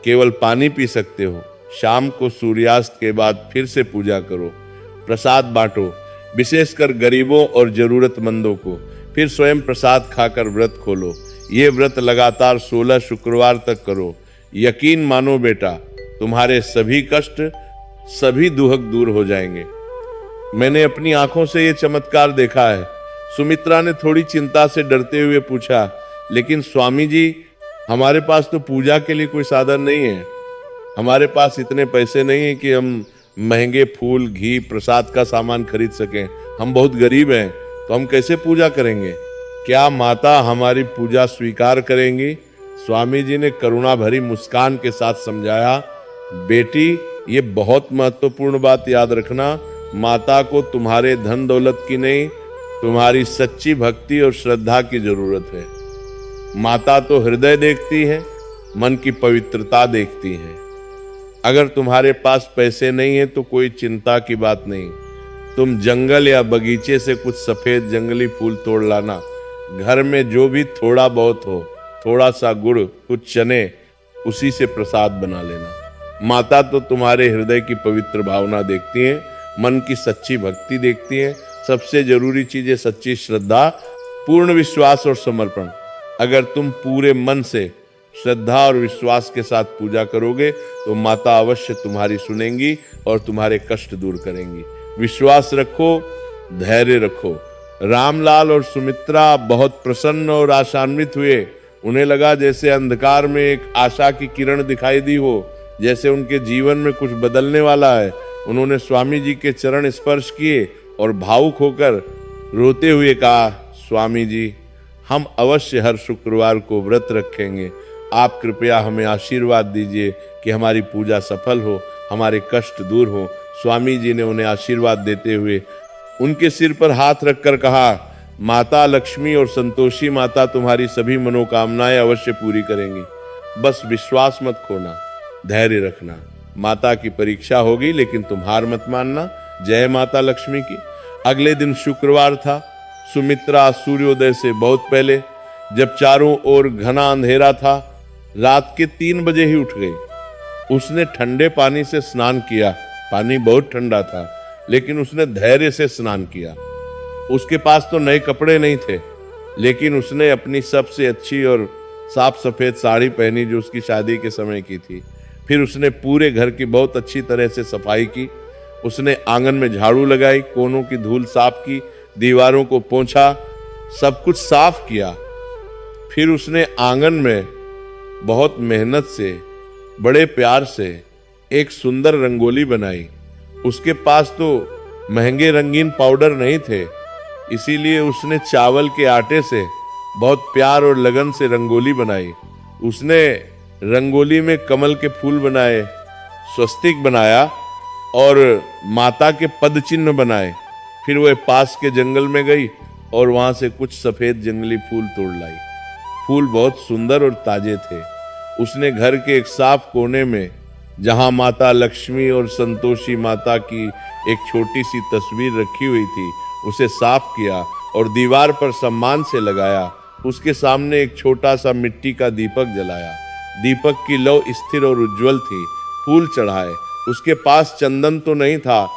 केवल पानी पी सकते हो। शाम को सूर्यास्त के बाद फिर से पूजा करो, प्रसाद बांटो, विशेषकर गरीबों और जरूरतमंदों को। फिर स्वयं प्रसाद खाकर व्रत खोलो। ये व्रत लगातार 16 शुक्रवार तक करो। यकीन मानो बेटा, तुम्हारे सभी कष्ट, सभी दुख दूर हो जाएंगे। मैंने अपनी आंखों से ये चमत्कार देखा है। सुमित्रा ने थोड़ी चिंता से डरते हुए पूछा, लेकिन स्वामी जी, हमारे पास तो पूजा के लिए कोई साधन नहीं है। हमारे पास इतने पैसे नहीं है कि हम महंगे फूल, घी, प्रसाद का सामान खरीद सकें। हम बहुत गरीब हैं, तो हम कैसे पूजा करेंगे? क्या माता हमारी पूजा स्वीकार करेंगी? स्वामी जी ने करुणा भरी मुस्कान के साथ समझाया, बेटी, ये बहुत महत्वपूर्ण बात याद रखना। माता को तुम्हारे धन दौलत की नहीं, तुम्हारी सच्ची भक्ति और श्रद्धा की जरूरत है। माता तो हृदय देखती है, मन की पवित्रता देखती है। अगर तुम्हारे पास पैसे नहीं है तो कोई चिंता की बात नहीं। तुम जंगल या बगीचे से कुछ सफेद जंगली फूल तोड़ लाना। घर में जो भी थोड़ा बहुत हो, थोड़ा सा गुड़, कुछ चने, उसी से प्रसाद बना लेना। माता तो तुम्हारे हृदय की पवित्र भावना देखती हैं, मन की सच्ची भक्ति देखती हैं। सबसे जरूरी चीज है सच्ची श्रद्धा, पूर्ण विश्वास और समर्पण। अगर तुम पूरे मन से श्रद्धा और विश्वास के साथ पूजा करोगे तो माता अवश्य तुम्हारी सुनेंगी और तुम्हारे कष्ट दूर करेंगी। विश्वास रखो, धैर्य रखो। रामलाल और सुमित्रा बहुत प्रसन्न और आशान्वित हुए। उन्हें लगा जैसे अंधकार में एक आशा की किरण दिखाई दी हो, जैसे उनके जीवन में कुछ बदलने वाला है। उन्होंने स्वामी जी के चरण स्पर्श किए और भावुक होकर रोते हुए कहा, स्वामी जी, हम अवश्य हर शुक्रवार को व्रत रखेंगे। आप कृपया हमें आशीर्वाद दीजिए कि हमारी पूजा सफल हो, हमारे कष्ट दूर हो। स्वामी जी ने उन्हें आशीर्वाद देते हुए उनके सिर पर हाथ रखकर कहा, माता लक्ष्मी और संतोषी माता तुम्हारी सभी मनोकामनाएं अवश्य पूरी करेंगी। बस विश्वास मत खोना, धैर्य रखना। माता की परीक्षा होगी लेकिन तुम हार मत मानना। जय माता लक्ष्मी की। अगले दिन शुक्रवार था। सुमित्रा सूर्योदय से बहुत पहले, जब चारों ओर घना अंधेरा था, रात के 3 बजे ही उठ गई। उसने ठंडे पानी से स्नान किया। पानी बहुत ठंडा था, लेकिन उसने धैर्य से स्नान किया। उसके पास तो नए कपड़े नहीं थे, लेकिन उसने अपनी सबसे अच्छी और साफ सफेद साड़ी पहनी जो उसकी शादी के समय की थी। फिर उसने पूरे घर की बहुत अच्छी तरह से सफाई की। उसने आंगन में झाड़ू लगाई, कोनों की धूल साफ की, दीवारों को पोंछा, सब कुछ साफ किया। फिर उसने आंगन में बहुत मेहनत से, बड़े प्यार से एक सुंदर रंगोली बनाई। उसके पास तो महंगे रंगीन पाउडर नहीं थे, इसीलिए उसने चावल के आटे से बहुत प्यार और लगन से रंगोली बनाई। उसने रंगोली में कमल के फूल बनाए, स्वस्तिक बनाया और माता के पद चिन्ह बनाए। फिर वह पास के जंगल में गई और वहां से कुछ सफेद जंगली फूल तोड़ लाई। फूल बहुत सुंदर और ताजे थे। उसने घर के एक साफ कोने में, जहां माता लक्ष्मी और संतोषी माता की एक छोटी सी तस्वीर रखी हुई थी, उसे साफ किया और दीवार पर सम्मान से लगाया। उसके सामने एक छोटा सा मिट्टी का दीपक जलाया। दीपक की लौ स्थिर और उज्जवल थी। फूल चढ़ाए। उसके पास चंदन तो नहीं था,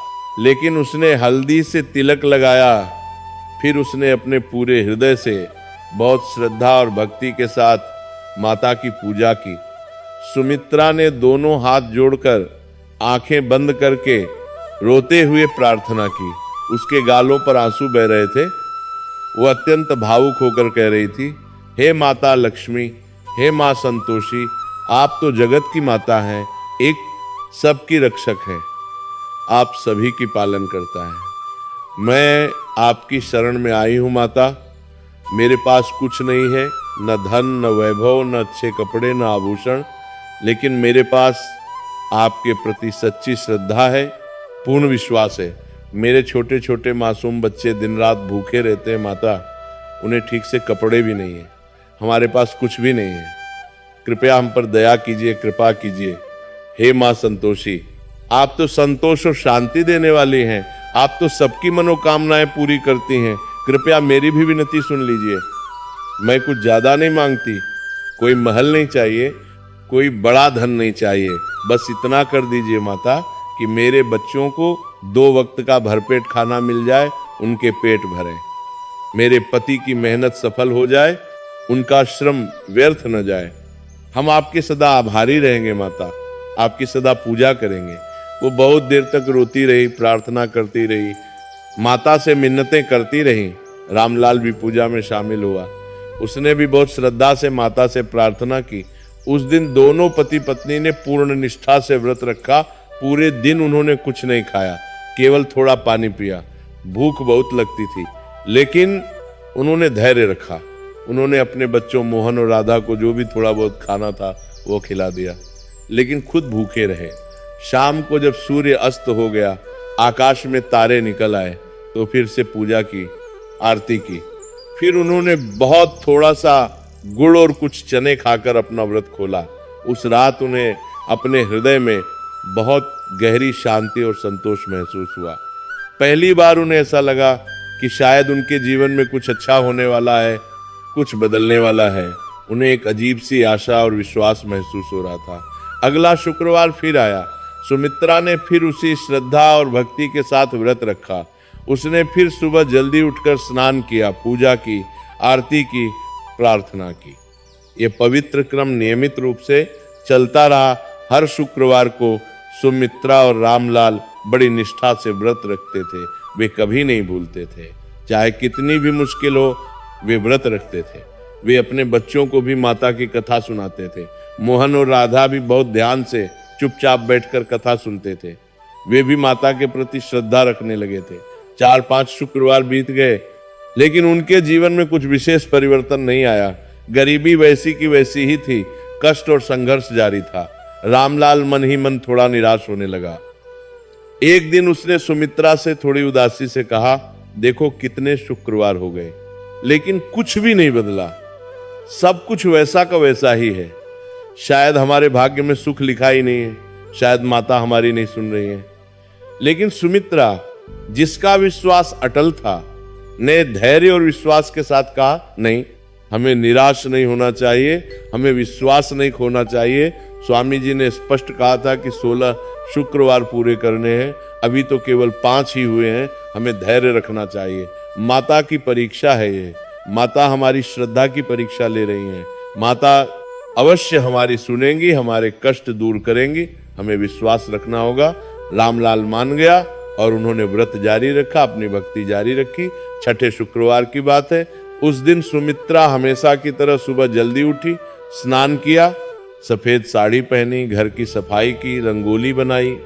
लेकिन उसने हल्दी से तिलक लगाया। फिर उसने अपने पूरे हृदय से बहुत श्रद्धा और भक्ति के साथ माता की पूजा की। सुमित्रा ने दोनों हाथ जोड़कर आंखें बंद करके रोते हुए प्रार्थना की। उसके गालों पर आंसू बह रहे थे। वो अत्यंत भावुक होकर कह रही थी, हे माता लक्ष्मी, हे माँ संतोषी, आप तो जगत की माता हैं, एक सबकी रक्षक हैं, आप सभी की पालन करता है। मैं आपकी शरण में आई हूँ माता। मेरे पास कुछ नहीं है, न धन, न वैभव, न अच्छे कपड़े, न आभूषण, लेकिन मेरे पास आपके प्रति सच्ची श्रद्धा है, पूर्ण विश्वास है। मेरे छोटे छोटे मासूम बच्चे दिन रात भूखे रहते हैं माता, उन्हें ठीक से कपड़े भी नहीं है, हमारे पास कुछ भी नहीं है। कृपया हम पर दया कीजिए, कृपा कीजिए। हे माँ संतोषी, आप तो संतोष और शांति देने वाली हैं, आप तो सबकी मनोकामनाएं पूरी करती हैं। कृपया मेरी भी विनती सुन लीजिए। मैं कुछ ज्यादा नहीं मांगती, कोई महल नहीं चाहिए, कोई बड़ा धन नहीं चाहिए, बस इतना कर दीजिए माता कि मेरे बच्चों को 2 वक्त का भरपेट खाना मिल जाए, उनके पेट भरे, मेरे पति की मेहनत सफल हो जाए, उनका श्रम व्यर्थ न जाए। हम आपके सदा आभारी रहेंगे माता, आपकी सदा पूजा करेंगे। वो बहुत देर तक रोती रही, प्रार्थना करती रही, माता से मिन्नतें करती रही। रामलाल भी पूजा में शामिल हुआ। उसने भी बहुत श्रद्धा से माता से प्रार्थना की। उस दिन दोनों पति पत्नी ने पूर्ण निष्ठा से व्रत रखा। पूरे दिन उन्होंने कुछ नहीं खाया, केवल थोड़ा पानी पिया। भूख बहुत लगती थी, लेकिन उन्होंने धैर्य रखा। उन्होंने अपने बच्चों मोहन और राधा को जो भी थोड़ा बहुत खाना था वो खिला दिया, लेकिन खुद भूखे रहे। शाम को जब सूर्य अस्त हो गया, आकाश में तारे निकल आए, तो फिर से पूजा की, आरती की। फिर उन्होंने बहुत थोड़ा सा गुड़ और कुछ चने खाकर अपना व्रत खोला। उस रात उन्हें अपने हृदय में बहुत गहरी शांति और संतोष महसूस हुआ। पहली बार उन्हें ऐसा लगा कि शायद उनके जीवन में कुछ अच्छा होने वाला है, कुछ बदलने वाला है। उन्हें एक अजीब सी आशा और विश्वास महसूस हो रहा था। अगला शुक्रवार फिर आया। सुमित्रा ने फिर उसी श्रद्धा और भक्ति के साथ व्रत रखा। उसने फिर सुबह जल्दी उठकर स्नान किया, पूजा की, आरती की प्रार्थना की। ये पवित्र क्रम नियमित रूप से चलता रहा। हर शुक्रवार को सुमित्रा और रामलाल बड़ी निष्ठा से व्रत रखते थे। वे कभी नहीं भूलते थे, चाहे कितनी भी मुश्किल हो वे व्रत रखते थे। वे अपने बच्चों को भी माता की कथा सुनाते थे। मोहन और राधा भी बहुत ध्यान से चुपचाप बैठकर कथा सुनते थे। वे भी माता के प्रति श्रद्धा रखने लगे थे। 4-5 शुक्रवार बीत गए, लेकिन उनके जीवन में कुछ विशेष परिवर्तन नहीं आया। गरीबी वैसी की वैसी ही थी, कष्ट और संघर्ष जारी था। रामलाल मन ही मन थोड़ा निराश होने लगा। एक दिन उसने सुमित्रा से थोड़ी उदासी से कहा, देखो कितने शुक्रवार हो गए, लेकिन कुछ भी नहीं बदला। सब कुछ वैसा का वैसा ही है। शायद हमारे भाग्य में सुख लिखा ही नहीं है, शायद माता हमारी नहीं सुन रही है। लेकिन सुमित्रा, जिसका विश्वास अटल था, ने धैर्य और विश्वास के साथ कहा, नहीं, हमें निराश नहीं होना चाहिए, हमें विश्वास नहीं खोना चाहिए। स्वामी जी ने स्पष्ट कहा था कि 16 शुक्रवार पूरे करने हैं, अभी तो केवल 5 ही हुए हैं। हमें धैर्य रखना चाहिए। माता की परीक्षा है ये। माता हमारी श्रद्धा की परीक्षा ले रही हैं। माता अवश्य हमारी सुनेंगी, हमारे कष्ट दूर करेंगी। हमें विश्वास रखना होगा। रामलाल मान गया और उन्होंने व्रत जारी रखा, अपनी भक्ति जारी रखी। 6ठे शुक्रवार की बात है। उस दिन सुमित्रा हमेशा की तरह सुबह जल्दी उठी, स्नान किया, सफेद साड़ी पहनी, घर की सफाई की, रंगोली बनाई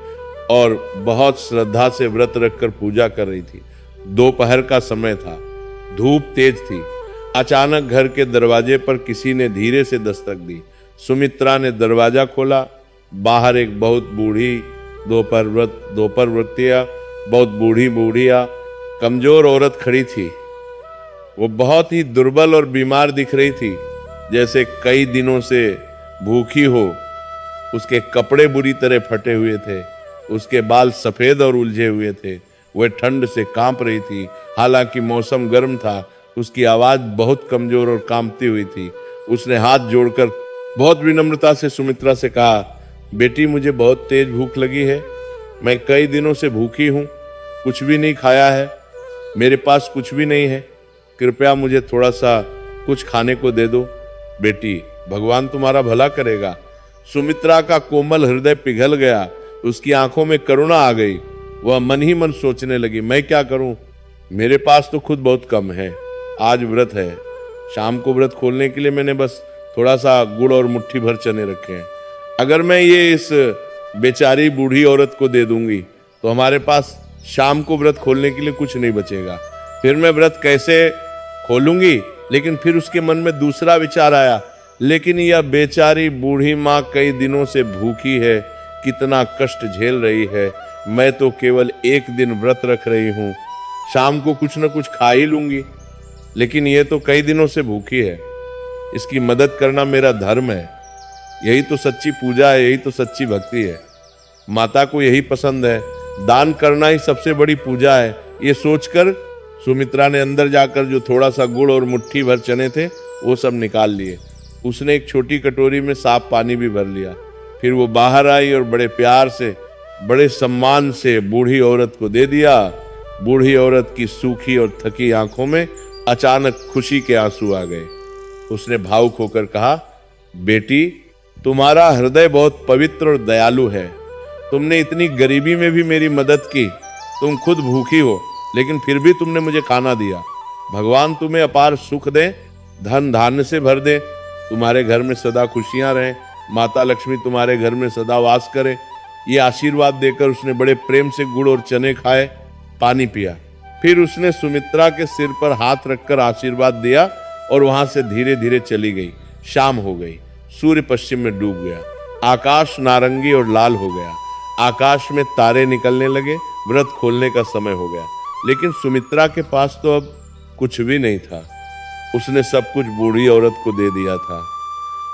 और बहुत श्रद्धा से व्रत रखकर पूजा कर रही थी। दोपहर का समय था, धूप तेज थी। अचानक घर के दरवाजे पर किसी ने धीरे से दस्तक दी। सुमित्रा ने दरवाजा खोला। बाहर एक बहुत बूढ़ी दोपहर व्रतिया, बहुत बूढ़िया कमजोर औरत खड़ी थी। वो बहुत ही दुर्बल और बीमार दिख रही थी, जैसे कई दिनों से भूखी हो। उसके कपड़े बुरी तरह फटे हुए थे, उसके बाल सफेद और उलझे हुए थे। वह ठंड से कांप रही थी। हालांकि मौसम गर्म था, उसकी आवाज बहुत कमजोर और कांपती हुई थी। उसने हाथ जोड़कर बहुत विनम्रता से सुमित्रा से कहा, बेटी, मुझे बहुत तेज भूख लगी है। मैं कई दिनों से भूखी हूँ, कुछ भी नहीं खाया है, मेरे पास कुछ भी नहीं है। कृपया मुझे थोड़ा सा कुछ खाने को दे दो। बेटी, भगवान तुम्हारा भला करेगा। सुमित्रा का कोमल हृदय पिघल गया, उसकी आंखों में करुणा आ गई। वह मन ही मन सोचने लगी, मैं क्या करूं, मेरे पास तो खुद बहुत कम है। आज व्रत है, शाम को व्रत खोलने के लिए मैंने बस थोड़ा सा गुड़ और मुट्ठी भर चने रखे हैं। अगर मैं ये इस बेचारी बूढ़ी औरत को दे दूंगी तो हमारे पास शाम को व्रत खोलने के लिए कुछ नहीं बचेगा। फिर मैं व्रत कैसे खोलूंगी? लेकिन फिर उसके मन में दूसरा विचार आया, लेकिन यह बेचारी बूढ़ी माँ कई दिनों से भूखी है, कितना कष्ट झेल रही है। मैं तो केवल एक दिन व्रत रख रही हूँ, शाम को कुछ न कुछ खा ही लूंगी, लेकिन ये तो कई दिनों से भूखी है। इसकी मदद करना मेरा धर्म है। यही तो सच्ची पूजा है, यही तो सच्ची भक्ति है। माता को यही पसंद है, दान करना ही सबसे बड़ी पूजा है। ये सोचकर सुमित्रा ने अंदर जाकर जो थोड़ा सा गुड़ और मुट्ठी भर चने थे वो सब निकाल लिए। उसने एक छोटी कटोरी में साफ पानी भी भर लिया। फिर वो बाहर आई और बड़े प्यार से, बड़े सम्मान से बूढ़ी औरत को दे दिया। बूढ़ी औरत की सूखी और थकी आंखों में अचानक खुशी के आंसू आ गए। उसने भावुक होकर कहा, बेटी, तुम्हारा हृदय बहुत पवित्र और दयालु है। तुमने इतनी गरीबी में भी मेरी मदद की। तुम खुद भूखी हो, लेकिन फिर भी तुमने मुझे खाना दिया। भगवान तुम्हें अपार सुख दे, धन धान्य से भर दे, तुम्हारे घर में सदा खुशियां रहें, माता लक्ष्मी तुम्हारे घर में सदा वास करे। ये आशीर्वाद देकर उसने बड़े प्रेम से गुड़ और चने खाए, पानी पिया। फिर उसने सुमित्रा के सिर पर हाथ रखकर आशीर्वाद दिया और वहां से धीरे धीरे चली गई। शाम हो गई, सूर्य पश्चिम में डूब गया, आकाश नारंगी और लाल हो गया। आकाश में तारे निकलने लगे, व्रत खोलने का समय हो गया। लेकिन सुमित्रा के पास तो अब कुछ भी नहीं था। उसने सब कुछ बूढ़ी औरत को दे दिया था।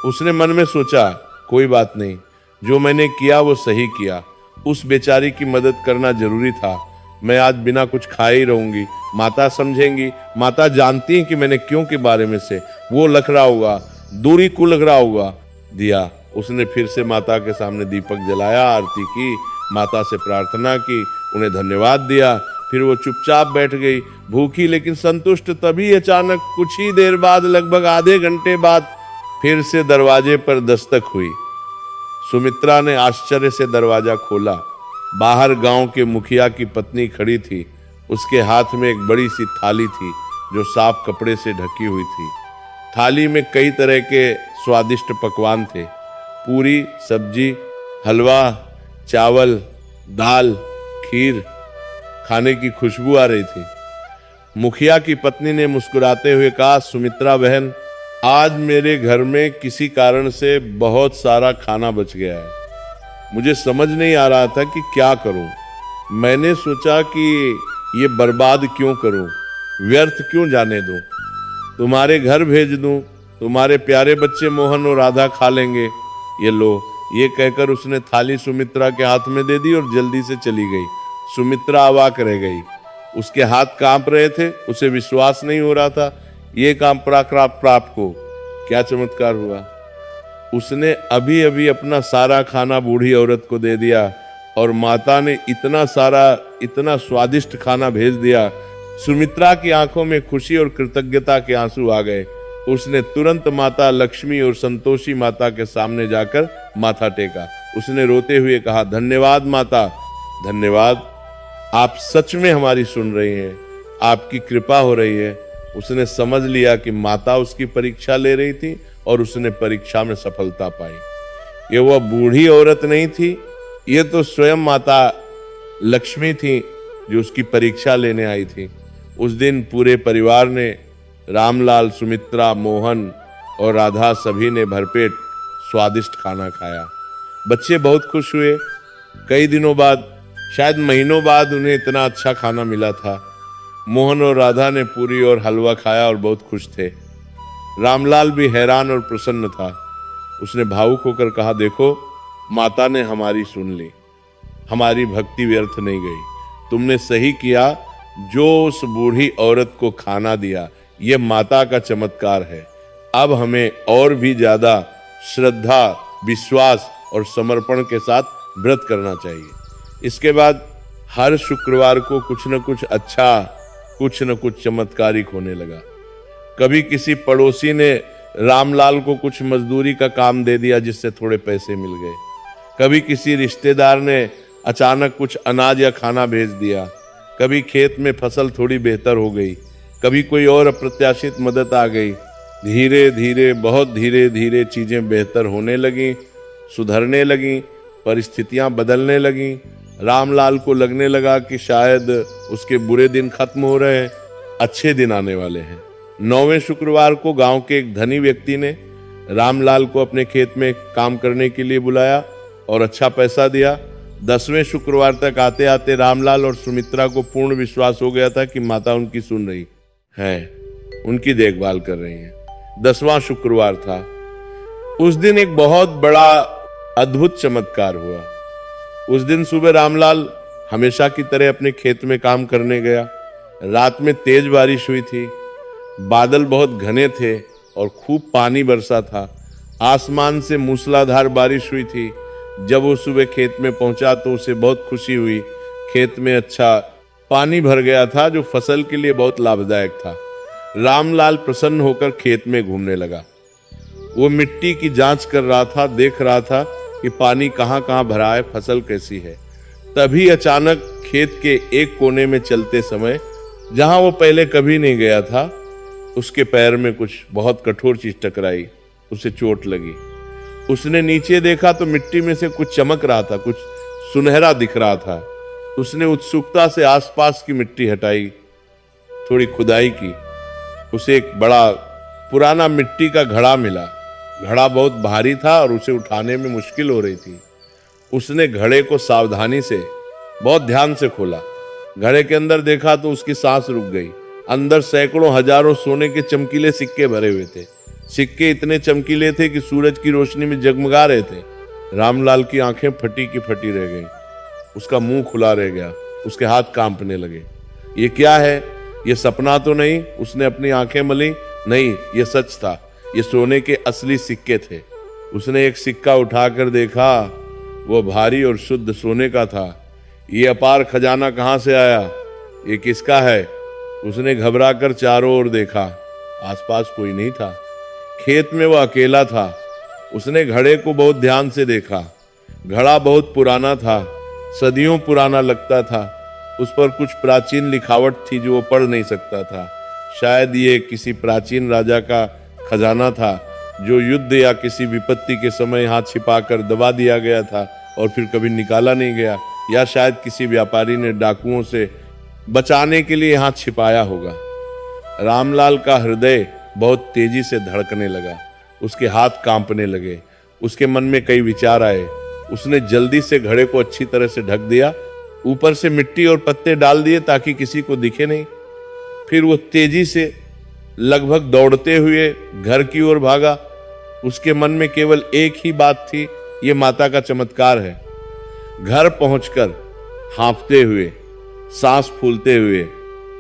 उसने मन में सोचा, कोई बात नहीं, जो मैंने किया वो सही किया। उस बेचारी की मदद करना जरूरी था। मैं आज बिना कुछ खाए ही रहूंगी, माता समझेंगी, माता जानती है कि मैंने क्यों के बारे में से वो लख रहा होगा, दूरी को लग रहा होगा। दिया। उसने फिर से माता के सामने दीपक जलाया, आरती की, माता से प्रार्थना की, उन्हें धन्यवाद दिया। फिर फिर वो चुपचाप बैठ गई, भूखी लेकिन संतुष्ट। तभी अचानक कुछ ही देर बाद, लगभग आधे घंटे बाद, फिर से दरवाजे पर दस्तक हुई। सुमित्रा ने आश्चर्य से दरवाजा खोला। बाहर गांव के मुखिया की पत्नी खड़ी थी। उसके हाथ में एक बड़ी सी थाली थी जो साफ कपड़े से ढकी हुई थी। थाली में कई तरह के स्वादिष्ट पकवान थे, पूरी, सब्जी, हलवा, चावल, दाल, खीर। खाने की खुशबू आ रही थी। मुखिया की पत्नी ने मुस्कुराते हुए कहा, सुमित्रा बहन, आज मेरे घर में किसी कारण से बहुत सारा खाना बच गया है। मुझे समझ नहीं आ रहा था कि क्या करूं। मैंने सोचा कि ये बर्बाद क्यों करूं, व्यर्थ क्यों जाने दूं। तुम्हारे घर भेज दूं, तुम्हारे प्यारे बच्चे मोहन और राधा खा लेंगे। ये लो। ये कहकर उसने थाली सुमित्रा के हाथ में दे दी और जल्दी से चली गई। सुमित्रा अवाक रह गई। उसके हाथ कांप रहे थे, उसे विश्वास नहीं हो रहा था। ये काम प्राप्त को क्या चमत्कार हुआ। उसने अभी अभी अपना सारा खाना बूढ़ी औरत को दे दिया और माता ने इतना सारा, इतना स्वादिष्ट खाना भेज दिया। सुमित्रा की आंखों में खुशी और कृतज्ञता के आंसू आ गए। उसने तुरंत माता लक्ष्मी और संतोषी माता के सामने जाकर माथा टेका। उसने रोते हुए कहा, धन्यवाद माता, धन्यवाद। आप सच में हमारी सुन रही हैं, आपकी कृपा हो रही है। उसने समझ लिया कि माता उसकी परीक्षा ले रही थी और उसने परीक्षा में सफलता पाई। ये वह बूढ़ी औरत नहीं थी, ये तो स्वयं माता लक्ष्मी थी जो उसकी परीक्षा लेने आई थी। उस दिन पूरे परिवार ने, रामलाल, सुमित्रा, मोहन और राधा, सभी ने भरपेट स्वादिष्ट खाना खाया। बच्चे बहुत खुश हुए। कई दिनों बाद, शायद महीनों बाद, उन्हें इतना अच्छा खाना मिला था। मोहन और राधा ने पूरी और हलवा खाया और बहुत खुश थे। रामलाल भी हैरान और प्रसन्न था। उसने भावुक होकर कहा, देखो, माता ने हमारी सुन ली, हमारी भक्ति व्यर्थ नहीं गई। तुमने सही किया जो उस बूढ़ी औरत को खाना दिया। ये माता का चमत्कार है। अब हमें और भी ज्यादा श्रद्धा, विश्वास और समर्पण के साथ व्रत करना चाहिए। इसके बाद हर शुक्रवार को कुछ न कुछ अच्छा, कुछ न कुछ चमत्कारिक होने लगा। कभी किसी पड़ोसी ने रामलाल को कुछ मजदूरी का काम दे दिया जिससे थोड़े पैसे मिल गए। कभी किसी रिश्तेदार ने अचानक कुछ अनाज या खाना भेज दिया। कभी खेत में फसल थोड़ी बेहतर हो गई। कभी कोई और अप्रत्याशित मदद आ गई। धीरे धीरे, बहुत धीरे धीरे चीजें बेहतर होने लगी, सुधरने लगी, परिस्थितियां बदलने लगी। रामलाल को लगने लगा कि शायद उसके बुरे दिन खत्म हो रहे हैं, अच्छे दिन आने वाले हैं। 9वें शुक्रवार को गांव के एक धनी व्यक्ति ने रामलाल को अपने खेत में काम करने के लिए बुलाया और अच्छा पैसा दिया। 10वें शुक्रवार तक आते आते रामलाल और सुमित्रा को पूर्ण विश्वास हो गया था कि माता उनकी सुन रही है, उनकी देखभाल कर रही है। 10वां शुक्रवार था। उस दिन एक बहुत बड़ा अद्भुत चमत्कार हुआ। उस दिन सुबह रामलाल हमेशा की तरह अपने खेत में काम करने गया। रात में तेज बारिश हुई थी, बादल बहुत घने थे और खूब पानी बरसा था। आसमान से मूसलाधार बारिश हुई थी। जब वो सुबह खेत में पहुंचा तो उसे बहुत खुशी हुई। खेत में अच्छा पानी भर गया था जो फसल के लिए बहुत लाभदायक था। रामलाल प्रसन्न होकर खेत में घूमने लगा। वो मिट्टी की जांच कर रहा था, देख रहा था कि पानी कहाँ कहाँ भरा है, फसल कैसी है। तभी अचानक खेत के एक कोने में चलते समय, जहां वो पहले कभी नहीं गया था, उसके पैर में कुछ बहुत कठोर चीज टकराई। उसे चोट लगी। उसने नीचे देखा तो मिट्टी में से कुछ चमक रहा था, कुछ सुनहरा दिख रहा था। उसने उत्सुकता से आसपास की मिट्टी हटाई, थोड़ी खुदाई की। उसे एक बड़ा पुराना मिट्टी का घड़ा मिला। घड़ा बहुत भारी था और उसे उठाने में मुश्किल हो रही थी। उसने घड़े को सावधानी से, बहुत ध्यान से खोला। घड़े के अंदर देखा तो उसकी सांस रुक गई। अंदर सैकड़ों हजारों सोने के चमकीले सिक्के भरे हुए थे। सिक्के इतने चमकीले थे कि सूरज की रोशनी में जगमगा रहे थे। रामलाल की आंखें फटी की फटी रह गईं। उसका मुंह खुला रह गया। उसके हाथ कांपने लगे। ये क्या है? ये सपना तो नहीं? उसने अपनी आंखें मली। नहीं, ये सच था। ये सोने के असली सिक्के थे। उसने एक सिक्का उठाकर देखा। वो भारी और शुद्ध सोने का था। ये अपार खजाना कहाँ से आया? ये किसका है? उसने घबराकर चारों ओर देखा, आसपास कोई नहीं था। खेत में वह अकेला था। उसने घड़े को बहुत ध्यान से देखा। घड़ा बहुत पुराना था, सदियों पुराना लगता था। उस पर कुछ प्राचीन लिखावट थी जो वो पढ़ नहीं सकता था। शायद ये किसी प्राचीन राजा का खजाना था जो युद्ध या किसी विपत्ति के समय यहाँ छिपाकर दबा दिया गया था और फिर कभी निकाला नहीं गया, या शायद किसी व्यापारी ने डाकुओं से बचाने के लिए यहाँ छिपाया होगा। रामलाल का हृदय बहुत तेजी से धड़कने लगा। उसके हाथ कांपने लगे। उसके मन में कई विचार आए। उसने जल्दी से घड़े को अच्छी तरह से ढक दिया, ऊपर से मिट्टी और पत्ते डाल दिए ताकि किसी को दिखे नहीं। फिर वो तेजी से लगभग दौड़ते हुए घर की ओर भागा। उसके मन में केवल एक ही बात थी, ये माता का चमत्कार है। घर पहुंचकर हांफते हुए, सांस फूलते हुए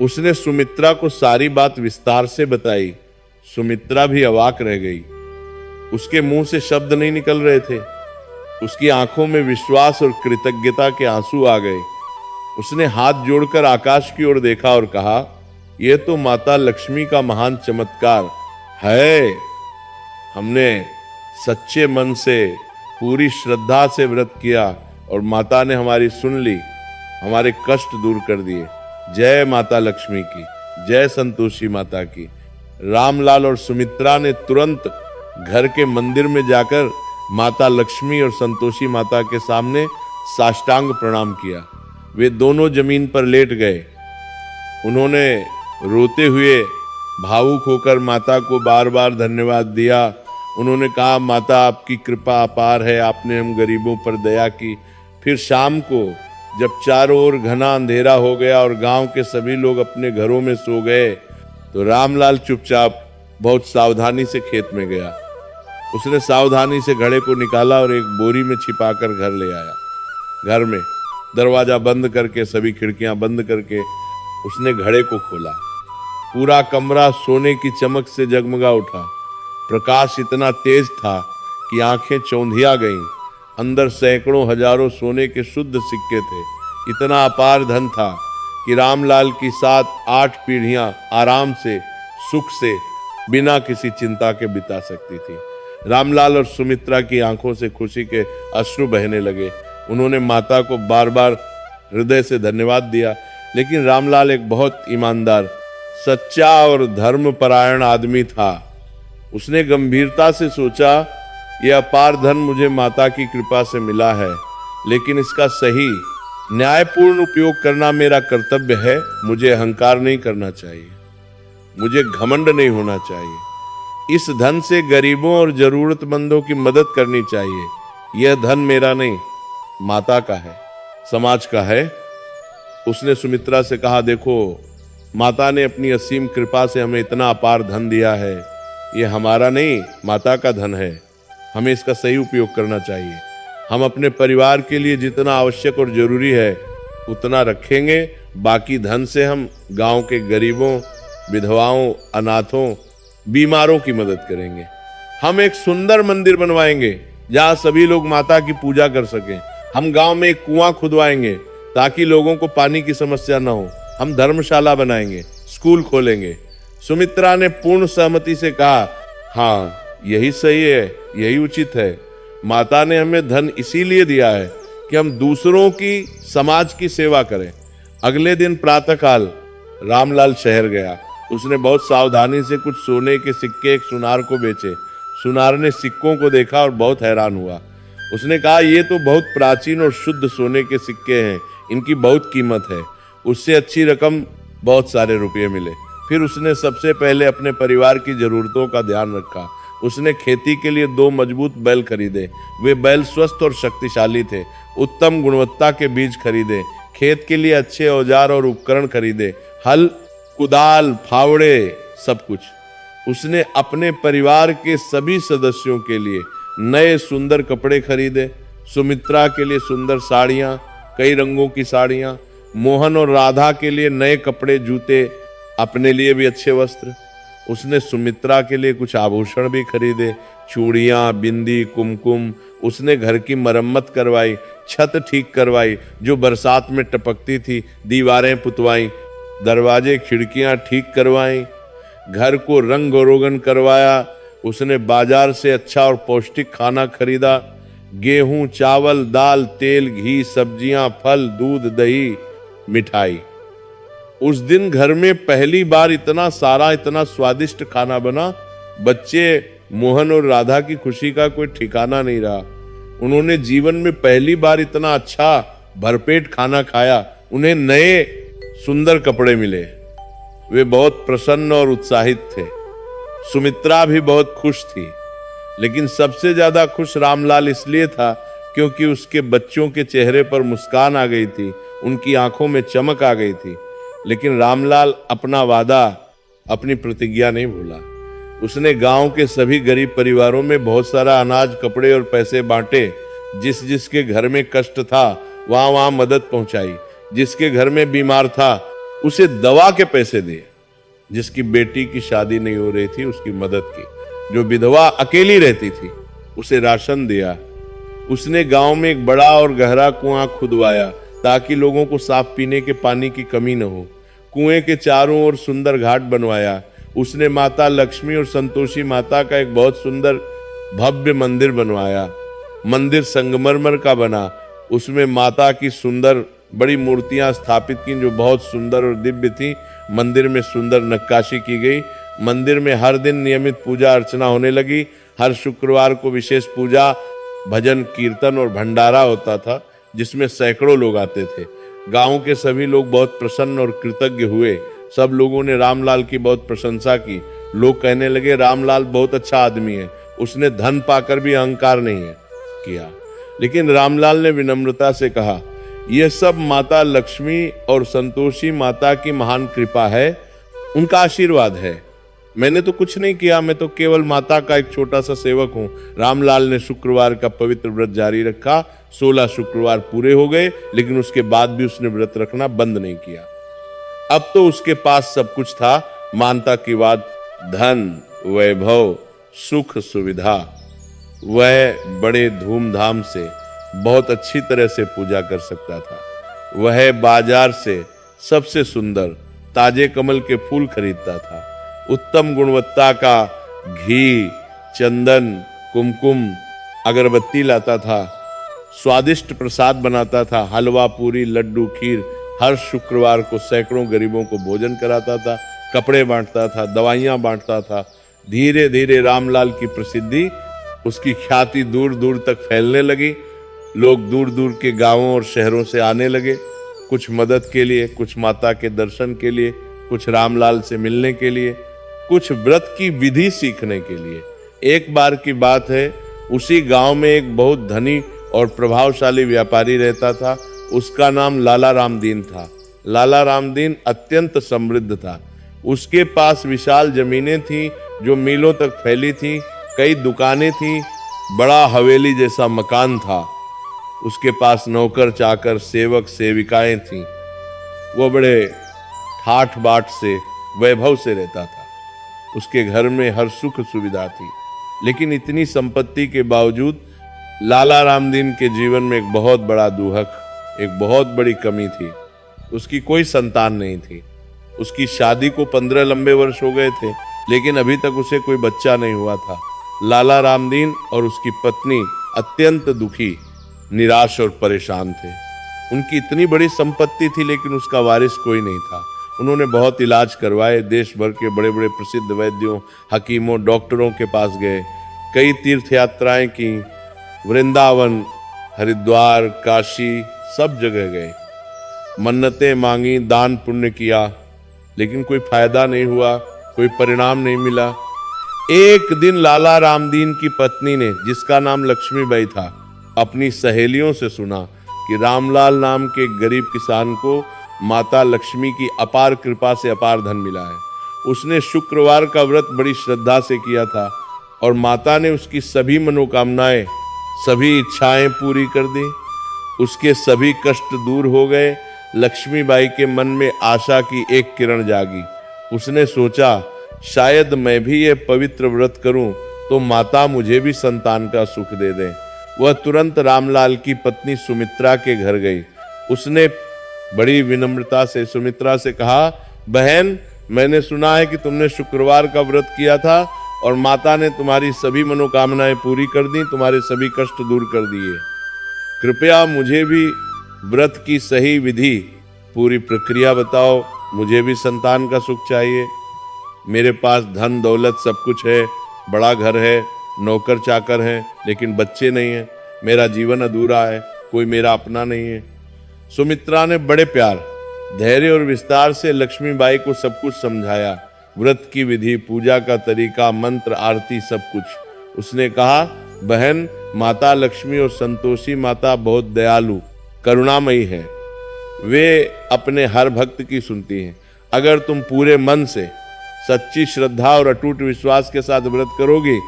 उसने सुमित्रा को सारी बात विस्तार से बताई। सुमित्रा भी अवाक रह गई। उसके मुंह से शब्द नहीं निकल रहे थे। उसकी आंखों में विश्वास और कृतज्ञता के आंसू आ गए। उसने हाथ जोड़कर आकाश की ओर देखा और कहा, यह तो माता लक्ष्मी का महान चमत्कार है। हमने सच्चे मन से, पूरी श्रद्धा से व्रत किया और माता ने हमारी सुन ली, हमारे कष्ट दूर कर दिए। जय माता लक्ष्मी की, जय संतोषी माता की। रामलाल और सुमित्रा ने तुरंत घर के मंदिर में जाकर माता लक्ष्मी और संतोषी माता के सामने साष्टांग प्रणाम किया। वे दोनों जमीन पर लेट गए। उन्होंने रोते हुए भावुक होकर माता को बार बार धन्यवाद दिया। उन्होंने कहा, माता आपकी कृपा अपार है, आपने हम गरीबों पर दया की। फिर शाम को जब चारों ओर घना अंधेरा हो गया और गांव के सभी लोग अपने घरों में सो गए, तो रामलाल चुपचाप बहुत सावधानी से खेत में गया। उसने सावधानी से घड़े को निकाला और एक बोरी में छिपाकर घर ले आया। घर में दरवाजा बंद करके, सभी खिड़कियां बंद करके उसने घड़े को खोला। पूरा कमरा सोने की चमक से जगमगा उठा। प्रकाश इतना तेज था कि आंखें चौंधिया गईं। अंदर सैकड़ों हजारों सोने के शुद्ध सिक्के थे। इतना अपार धन था कि रामलाल की 7-8 पीढ़ियां आराम से, सुख से, बिना किसी चिंता के बिता सकती थी। रामलाल और सुमित्रा की आंखों से खुशी के अश्रु बहने लगे। उन्होंने माता को बार बार हृदय से धन्यवाद दिया। लेकिन रामलाल एक बहुत ईमानदार, सच्चा और धर्मपरायण आदमी था। उसने गंभीरता से सोचा, यह अपार धन मुझे माता की कृपा से मिला है, लेकिन इसका सही न्यायपूर्ण उपयोग करना मेरा कर्तव्य है। मुझे अहंकार नहीं करना चाहिए, मुझे घमंड नहीं होना चाहिए। इस धन से गरीबों और जरूरतमंदों की मदद करनी चाहिए। यह धन मेरा नहीं, माता का है, समाज का है। उसने सुमित्रा से कहा, देखो, माता ने अपनी असीम कृपा से हमें इतना अपार धन दिया है। यह हमारा नहीं, माता का धन है। हमें इसका सही उपयोग करना चाहिए। हम अपने परिवार के लिए जितना आवश्यक और जरूरी है उतना रखेंगे। बाकी धन से हम गांव के गरीबों, विधवाओं, अनाथों, बीमारों की मदद करेंगे। हम एक सुंदर मंदिर बनवाएंगे जहां सभी लोग माता की पूजा कर सकें। हम गांव में एक कुआं खुदवाएंगे ताकि लोगों को पानी की समस्या न हो। हम धर्मशाला बनाएंगे, स्कूल खोलेंगे। सुमित्रा ने पूर्ण सहमति से कहा, हाँ, यही सही है, यही उचित है। माता ने हमें धन इसीलिए दिया है कि हम दूसरों की, समाज की सेवा करें। अगले दिन प्रातःकाल रामलाल शहर गया। उसने बहुत सावधानी से कुछ सोने के सिक्के एक सुनार को बेचे। सुनार ने सिक्कों को देखा और बहुत हैरान हुआ। उसने कहा, ये तो बहुत प्राचीन और शुद्ध सोने के सिक्के हैं, इनकी बहुत कीमत है। उससे अच्छी रकम, बहुत सारे रुपये मिले। फिर उसने सबसे पहले अपने परिवार की जरूरतों का ध्यान रखा। उसने खेती के लिए 2 मजबूत बैल खरीदे। वे बैल स्वस्थ और शक्तिशाली थे। उत्तम गुणवत्ता के बीज खरीदे। खेत के लिए अच्छे औजार और उपकरण खरीदे, हल, कुदाल, फावड़े, सब कुछ। उसने अपने परिवार के सभी सदस्यों के लिए नए सुंदर कपड़े खरीदे। सुमित्रा के लिए सुंदर साड़ियाँ, कई रंगों की साड़ियाँ। मोहन और राधा के लिए नए कपड़े, जूते, अपने लिए भी अच्छे वस्त्र। उसने सुमित्रा के लिए कुछ आभूषण भी खरीदे, चूड़ियाँ, बिंदी, कुमकुम। उसने घर की मरम्मत करवाई, छत ठीक करवाई जो बरसात में टपकती थी, दीवारें पुतवाई। दरवाजे खिड़कियां ठीक करवाई, घर को रंग रोगन करवाया। उसने बाजार से अच्छा और पौष्टिक खाना खरीदा, गेहूं, चावल, दाल, तेल, घी, सब्जियां, फल, दूध, दही, मिठाई। उस दिन घर में पहली बार इतना सारा, इतना स्वादिष्ट खाना बना। बच्चे मोहन और राधा की खुशी का कोई ठिकाना नहीं रहा। उन्होंने जीवन में पहली बार इतना अच्छा भरपेट खाना खाया। उन्हें नए सुंदर कपड़े मिले। वे बहुत प्रसन्न और उत्साहित थे। सुमित्रा भी बहुत खुश थी, लेकिन सबसे ज्यादा खुश रामलाल इसलिए था क्योंकि उसके बच्चों के चेहरे पर मुस्कान आ गई थी, उनकी आंखों में चमक आ गई थी। लेकिन रामलाल अपना वादा, अपनी प्रतिज्ञा नहीं भूला। उसने गांव के सभी गरीब परिवारों में बहुत सारा अनाज, कपड़े और पैसे बांटे। जिस जिसके घर में कष्ट था वहां वहां मदद पहुंचाई। जिसके घर में बीमार था उसे दवा के पैसे दिए। जिसकी बेटी की शादी नहीं हो रही थी उसकी मदद की। जो विधवा अकेली रहती थी उसे राशन दिया। उसने गांव में एक बड़ा और गहरा कुआं खुदवाया ताकि लोगों को साफ पीने के पानी की कमी न हो। कुएं के चारों ओर सुंदर घाट बनवाया। उसने माता लक्ष्मी और संतोषी माता का एक बहुत सुंदर भव्य मंदिर बनवाया। मंदिर संगमरमर का बना। उसमें माता की सुंदर बड़ी मूर्तियां स्थापित की जो बहुत सुंदर और दिव्य थी। मंदिर में सुंदर नक्काशी की गई। मंदिर में हर दिन नियमित पूजा अर्चना होने लगी। हर शुक्रवार को विशेष पूजा, भजन, कीर्तन और भंडारा होता था जिसमें सैकड़ों लोग आते थे। गांव के सभी लोग बहुत प्रसन्न और कृतज्ञ हुए। सब लोगों ने रामलाल की बहुत प्रशंसा की। लोग कहने लगे रामलाल बहुत अच्छा आदमी है, उसने धन पाकर भी अहंकार नहीं है किया। लेकिन रामलाल ने विनम्रता से कहा, यह सब माता लक्ष्मी और संतोषी माता की महान कृपा है, उनका आशीर्वाद है। मैंने तो कुछ नहीं किया, मैं तो केवल माता का एक छोटा सा सेवक हूं। रामलाल ने शुक्रवार का पवित्र व्रत जारी रखा। 16 शुक्रवार पूरे हो गए, लेकिन उसके बाद भी उसने व्रत रखना बंद नहीं किया। अब तो उसके पास सब कुछ था। मानता की बात, धन, वैभव, सुख, सुविधा। वह बड़े धूमधाम से बहुत अच्छी तरह से पूजा कर सकता था। वह बाजार से सबसे सुंदर ताजे कमल के फूल खरीदता था। उत्तम गुणवत्ता का घी, चंदन, कुमकुम, अगरबत्ती लाता था। स्वादिष्ट प्रसाद बनाता था। हलवा, पूरी, लड्डू, खीर। हर शुक्रवार को सैकड़ों गरीबों को भोजन कराता था। कपड़े बांटता था, दवाइयां बांटता था। धीरे धीरे रामलाल की प्रसिद्धि, उसकी ख्याति दूर दूर तक फैलने लगी। लोग दूर दूर के गांवों और शहरों से आने लगे, कुछ मदद के लिए, कुछ माता के दर्शन के लिए, कुछ रामलाल से मिलने के लिए, कुछ व्रत की विधि सीखने के लिए। एक बार की बात है, उसी गांव में एक बहुत धनी और प्रभावशाली व्यापारी रहता था। उसका नाम लाला रामदीन था। लाला रामदीन अत्यंत समृद्ध था। उसके पास विशाल जमीनें थीं जो मीलों तक फैली थीं। कई दुकानें थीं। बड़ा हवेली जैसा मकान था। उसके पास नौकर, चाकर, सेवक, सेविकाएं थीं। वो बड़े ठाठ बाट से, वैभव से रहता था। उसके घर में हर सुख सुविधा थी। लेकिन इतनी संपत्ति के बावजूद लाला रामदीन के जीवन में एक बहुत बड़ा दुहक, एक बहुत बड़ी कमी थी। उसकी कोई संतान नहीं थी। उसकी शादी को 15 लंबे वर्ष हो गए थे, लेकिन अभी तक उसे कोई बच्चा नहीं हुआ था। लाला रामदीन और उसकी पत्नी अत्यंत दुखी, निराश और परेशान थे। उनकी इतनी बड़ी संपत्ति थी, लेकिन उसका वारिस कोई नहीं था। उन्होंने बहुत इलाज करवाए। देश भर के बड़े बड़े प्रसिद्ध वैद्यों, हकीमों, डॉक्टरों के पास गए। कई तीर्थ यात्राएं की। वृंदावन, हरिद्वार, काशी, सब जगह गए। मन्नतें मांगी, दान पुण्य किया, लेकिन कोई फायदा नहीं हुआ, कोई परिणाम नहीं मिला। एक दिन लाला रामदीन की पत्नी ने, जिसका नाम लक्ष्मीबाई था, अपनी सहेलियों से सुना कि रामलाल नाम के गरीब किसान को माता लक्ष्मी की अपार कृपा से अपार धन मिला है। उसने शुक्रवार का व्रत बड़ी श्रद्धा से किया था और माता ने उसकी सभी मनोकामनाएं, सभी इच्छाएं पूरी कर दी। उसके सभी कष्ट दूर हो गए। लक्ष्मीबाई के मन में आशा की एक किरण जागी। उसने सोचा, शायद मैं भी ये पवित्र व्रत करूं तो माता मुझे भी संतान का सुख दे दे। वह तुरंत रामलाल की पत्नी सुमित्रा के घर गई। उसने बड़ी विनम्रता से सुमित्रा से कहा बहन, मैंने सुना है कि तुमने शुक्रवार का व्रत किया था और माता ने तुम्हारी सभी मनोकामनाएं पूरी कर दी, तुम्हारे सभी कष्ट दूर कर दिए। कृपया मुझे भी व्रत की सही विधि, पूरी प्रक्रिया बताओ। मुझे भी संतान का सुख चाहिए। मेरे पास धन दौलत सब कुछ है, बड़ा घर है, नौकर चाकर हैं, लेकिन बच्चे नहीं हैं। मेरा जीवन अधूरा है, कोई मेरा अपना नहीं है। सुमित्रा ने बड़े प्यार, धैर्य और विस्तार से लक्ष्मीबाई को सब कुछ समझाया, व्रत की विधि, पूजा का तरीका, मंत्र, आरती, सब कुछ। उसने कहा, बहन, माता लक्ष्मी और संतोषी माता बहुत दयालु करुणामयी है। वे अपने हर भक्त की सुनती हैं। अगर तुम पूरे मन से सच्ची श्रद्धा और अटूट विश्वास के साथ व्रत करोगी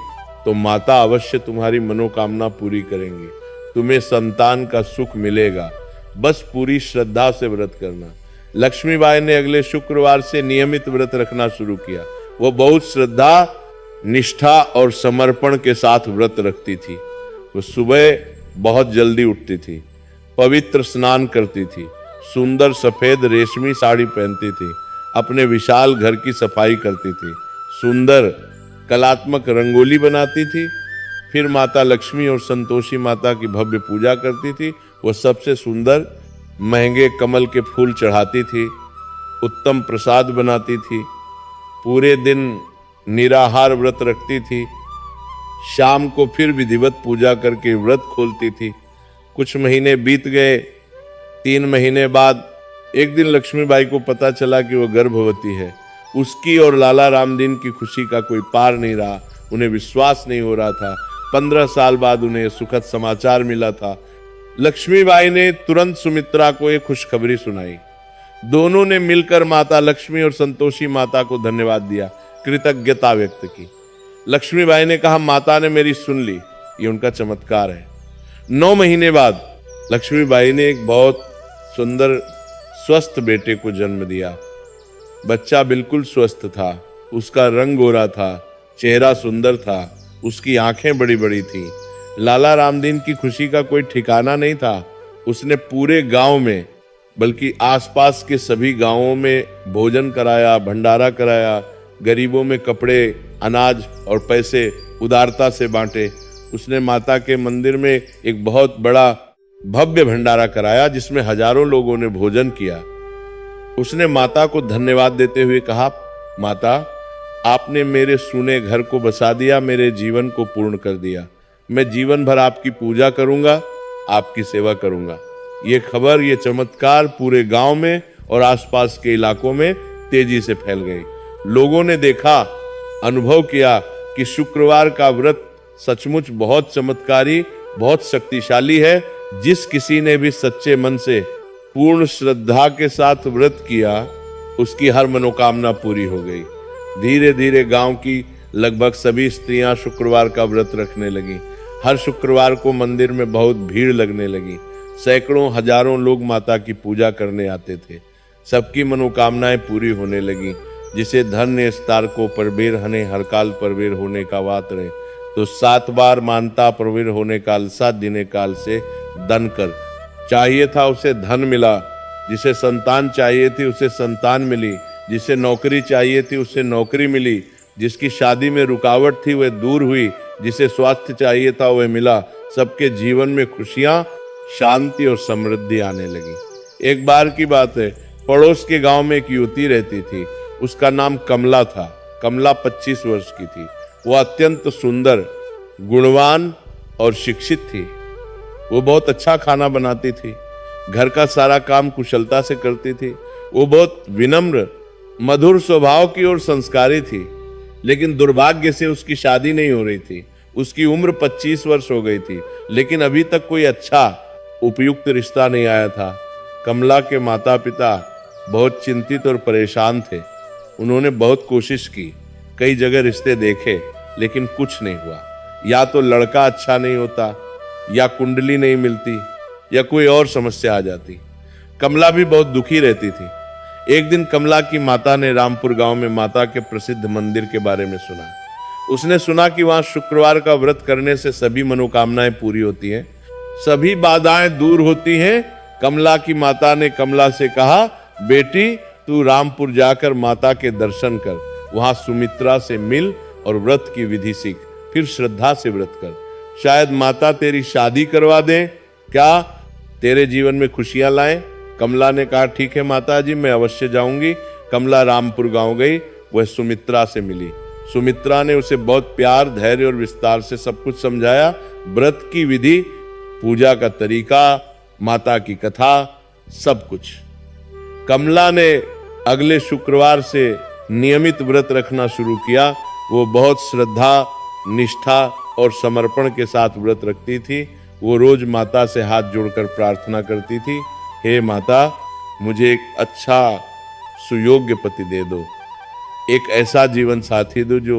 तो माता अवश्य तुम्हारी मनोकामना पूरी करेंगी। तुम्हें संतान का सुख मिलेगा। बस पूरी श्रद्धा से व्रत करना। लक्ष्मीबाई ने अगले शुक्रवार से नियमित व्रत रखना शुरू किया। वो बहुत श्रद्धा, निष्ठा और समर्पण के साथ व्रत रखती थी। वो सुबह बहुत जल्दी उठती थी, पवित्र स्नान करती थी, सुंदर सफेद रेशमी साड़ी पहनती थी, अपने विशाल घर की सफाई करती थी, सुंदर कलात्मक रंगोली बनाती थी, फिर माता लक्ष्मी और संतोषी माता की भव्य पूजा करती थी। वो सबसे सुंदर महंगे कमल के फूल चढ़ाती थी, उत्तम प्रसाद बनाती थी, पूरे दिन निराहार व्रत रखती थी, शाम को फिर विधिवत पूजा करके व्रत खोलती थी। कुछ महीने बीत गए। 3 महीने बाद एक दिन लक्ष्मीबाई को पता चला कि वह गर्भवती है। उसकी और लाला रामदीन की खुशी का कोई पार नहीं रहा। उन्हें विश्वास नहीं हो रहा था। 15 साल बाद उन्हें सुखद समाचार मिला था। लक्ष्मीबाई ने तुरंत सुमित्रा को एक खुशखबरी सुनाई। दोनों ने मिलकर माता लक्ष्मी और संतोषी माता को धन्यवाद दिया, कृतज्ञता व्यक्त की। लक्ष्मीबाई ने कहा, माता ने मेरी सुन ली, ये उनका चमत्कार है। 9 महीने बाद लक्ष्मीबाई ने एक बहुत सुंदर स्वस्थ बेटे को जन्म दिया। बच्चा बिल्कुल स्वस्थ था, उसका रंग गोरा था, चेहरा सुंदर था, उसकी आंखें बड़ी बड़ी थीं। लाला रामदीन की खुशी का कोई ठिकाना नहीं था। उसने पूरे गांव में, बल्कि आसपास के सभी गांवों में भोजन कराया, भंडारा कराया, गरीबों में कपड़े, अनाज और पैसे उदारता से बांटे। उसने माता के मंदिर में एक बहुत बड़ा भव्य भंडारा कराया जिसमें हजारों लोगों ने भोजन किया। उसने माता को धन्यवाद देते हुए कहा, माता, आपने मेरे सूने घर को बसा दिया, मेरे जीवन को पूर्ण कर दिया। मैं जीवन भर आपकी पूजा करूंगा, आपकी सेवा करूंगा। ये खबर, ये चमत्कार पूरे गांव में और आसपास के इलाकों में तेजी से फैल गई। लोगों ने देखा, अनुभव किया कि शुक्रवार का व्रत सचमुच बहुत चमत्कारी, बहुत शक्तिशाली है। जिस किसी ने भी सच्चे मन से पूर्ण श्रद्धा के साथ व्रत किया, उसकी हर मनोकामना पूरी हो गई। धीरे धीरे गांव की लगभग सभी स्त्रियां शुक्रवार का व्रत रखने लगी। हर शुक्रवार को मंदिर में बहुत भीड़ लगने लगी। सैकड़ों हजारों लोग माता की पूजा करने आते थे। सबकी मनोकामनाएं पूरी होने लगी। जिसे धन ने स्तार को परबेर हने हर काल परबेर होने का वात रहे, तो 7 बार मानता प्रवीर होने काल 7 दिने काल से धन कर। चाहिए था उसे धन मिला, जिसे संतान चाहिए थी उसे संतान मिली, जिसे नौकरी चाहिए थी उसे नौकरी मिली, जिसकी शादी में रुकावट थी वह दूर हुई, जिसे स्वास्थ्य चाहिए था वह मिला। सबके जीवन में खुशियां, शांति और समृद्धि आने लगी। एक बार की बात है, पड़ोस के गांव में एक युवती रहती थी। उसका नाम कमला था। कमला 25 वर्ष की थी। वह अत्यंत सुंदर, गुणवान और शिक्षित थी। वो बहुत अच्छा खाना बनाती थी, घर का सारा काम कुशलता से करती थी। वो बहुत विनम्र, मधुर स्वभाव की और संस्कारी थी। लेकिन दुर्भाग्य से उसकी शादी नहीं हो रही थी। उसकी उम्र 25 वर्ष हो गई थी, लेकिन अभी तक कोई अच्छा उपयुक्त रिश्ता नहीं आया था। कमला के माता पिता बहुत चिंतित और परेशान थे। उन्होंने बहुत कोशिश की, कई जगह रिश्ते देखे, लेकिन कुछ नहीं हुआ। या तो लड़का अच्छा नहीं होता, या कुंडली नहीं मिलती, या कोई और समस्या आ जाती। कमला भी बहुत दुखी रहती थी। एक दिन कमला की माता ने रामपुर गांव में माता के प्रसिद्ध मंदिर के बारे में सुना। उसने सुना कि वहां शुक्रवार का व्रत करने से सभी मनोकामनाएं पूरी होती हैं, सभी बाधाएं दूर होती हैं। कमला की माता ने कमला से कहा, बेटी, तू रामपुर जाकर माता के दर्शन कर, वहां सुमित्रा से मिल और व्रत की विधि सीख, फिर श्रद्धा से व्रत कर। शायद माता तेरी शादी करवा दें, क्या तेरे जीवन में खुशियां लाएं। कमला ने कहा, ठीक है माता जी, मैं अवश्य जाऊंगी। कमला रामपुर गांव गई, वह सुमित्रा से मिली। सुमित्रा ने उसे बहुत प्यार, धैर्य और विस्तार से सब कुछ समझाया। व्रत की विधि, पूजा का तरीका, माता की कथा, सब कुछ। कमला ने अगले शुक्रवार से नियमित व्रत रखना शुरू किया। वो बहुत श्रद्धा, निष्ठा और समर्पण के साथ व्रत रखती थी। वो रोज माता से हाथ जोड़कर प्रार्थना करती थी, हे माता, मुझे एक अच्छा सुयोग्य पति दे दो, एक ऐसा जीवन साथी दो जो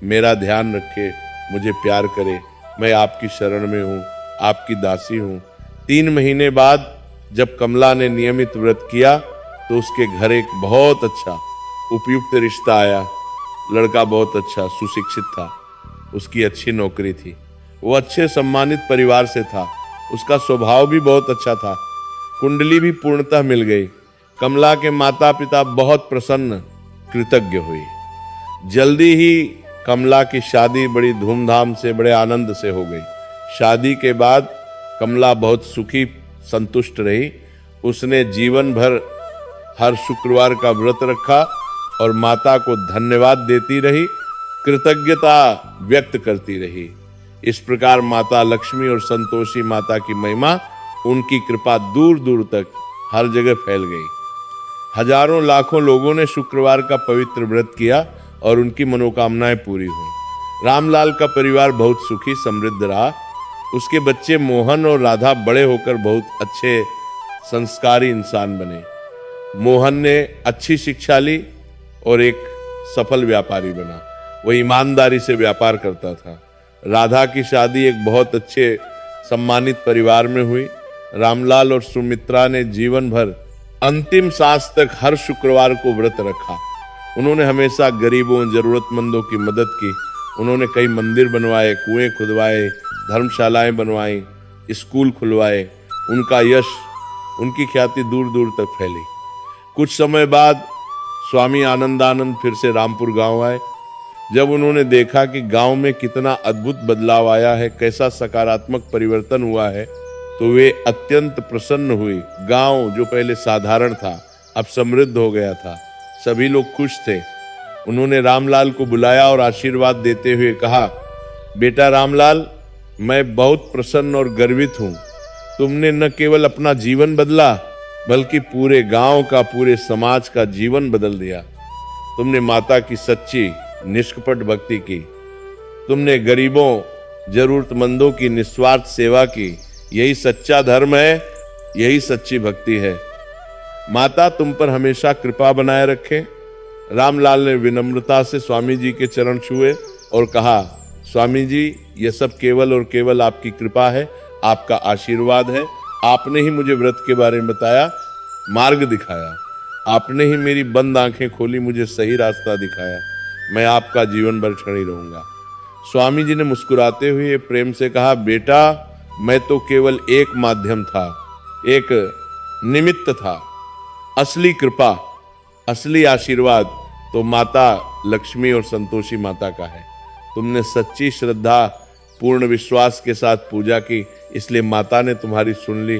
मेरा ध्यान रखे, मुझे प्यार करे। मैं आपकी शरण में हूँ, आपकी दासी हूँ। 3 महीने बाद जब कमला ने नियमित व्रत किया तो उसके घर एक बहुत अच्छा उपयुक्त रिश्ता आया। लड़का बहुत अच्छा, सुशिक्षित था, उसकी अच्छी नौकरी थी, वो अच्छे सम्मानित परिवार से था, उसका स्वभाव भी बहुत अच्छा था, कुंडली भी पूर्णतः मिल गई। कमला के माता पिता बहुत प्रसन्न, कृतज्ञ हुए। जल्दी ही कमला की शादी बड़ी धूमधाम से, बड़े आनंद से हो गई। शादी के बाद कमला बहुत सुखी, संतुष्ट रही। उसने जीवन भर हर शुक्रवार का व्रत रखा और माता को धन्यवाद देती रही, कृतज्ञता व्यक्त करती रही। इस प्रकार माता लक्ष्मी और संतोषी माता की महिमा, उनकी कृपा दूर दूर तक हर जगह फैल गई। हजारों लाखों लोगों ने शुक्रवार का पवित्र व्रत किया और उनकी मनोकामनाएं पूरी हुई। रामलाल का परिवार बहुत सुखी, समृद्ध रहा। उसके बच्चे मोहन और राधा बड़े होकर बहुत अच्छे संस्कारी इंसान बने। मोहन ने अच्छी शिक्षा ली और एक सफल व्यापारी बना। वह ईमानदारी से व्यापार करता था। राधा की शादी एक बहुत अच्छे सम्मानित परिवार में हुई। रामलाल और सुमित्रा ने जीवन भर अंतिम सांस तक हर शुक्रवार को व्रत रखा। उन्होंने हमेशा गरीबों, जरूरतमंदों की मदद की। उन्होंने कई मंदिर बनवाए, कुएं खुदवाए, धर्मशालाएं बनवाई, स्कूल खुलवाए। उनका यश, उनकी ख्याति दूर दूर तक फैली। कुछ समय बाद स्वामी आनंदानंद फिर से रामपुर गांव आए। जब उन्होंने देखा कि गांव में कितना अद्भुत बदलाव आया है, कैसा सकारात्मक परिवर्तन हुआ है, तो वे अत्यंत प्रसन्न हुई। गांव जो पहले साधारण था, अब समृद्ध हो गया था। सभी लोग खुश थे। उन्होंने रामलाल को बुलाया और आशीर्वाद देते हुए कहा, बेटा रामलाल, मैं बहुत प्रसन्न और गर्वित हूँ। तुमने न केवल अपना जीवन बदला, बल्कि पूरे गांव का, पूरे समाज का जीवन बदल दिया। तुमने माता की सच्ची, निष्कपट भक्ति की। तुमने गरीबों, जरूरतमंदों की निस्वार्थ सेवा की। यही सच्चा धर्म है, यही सच्ची भक्ति है। माता तुम पर हमेशा कृपा बनाए रखे। रामलाल ने विनम्रता से स्वामी जी के चरण छुए और कहा, स्वामी जी, यह सब केवल और केवल आपकी कृपा है, आपका आशीर्वाद है। आपने ही मुझे व्रत के बारे में बताया, मार्ग दिखाया। आपने ही मेरी बंद आंखें खोली, मुझे सही रास्ता दिखाया। मैं आपका जीवन भर ऋणी रहूंगा। स्वामी जी ने मुस्कुराते हुए प्रेम से कहा, बेटा, मैं तो केवल एक माध्यम था, एक निमित्त था। असली कृपा, असली आशीर्वाद तो माता लक्ष्मी और संतोषी माता का है। तुमने सच्ची श्रद्धा, पूर्ण विश्वास के साथ पूजा की, इसलिए माता ने तुम्हारी सुन ली,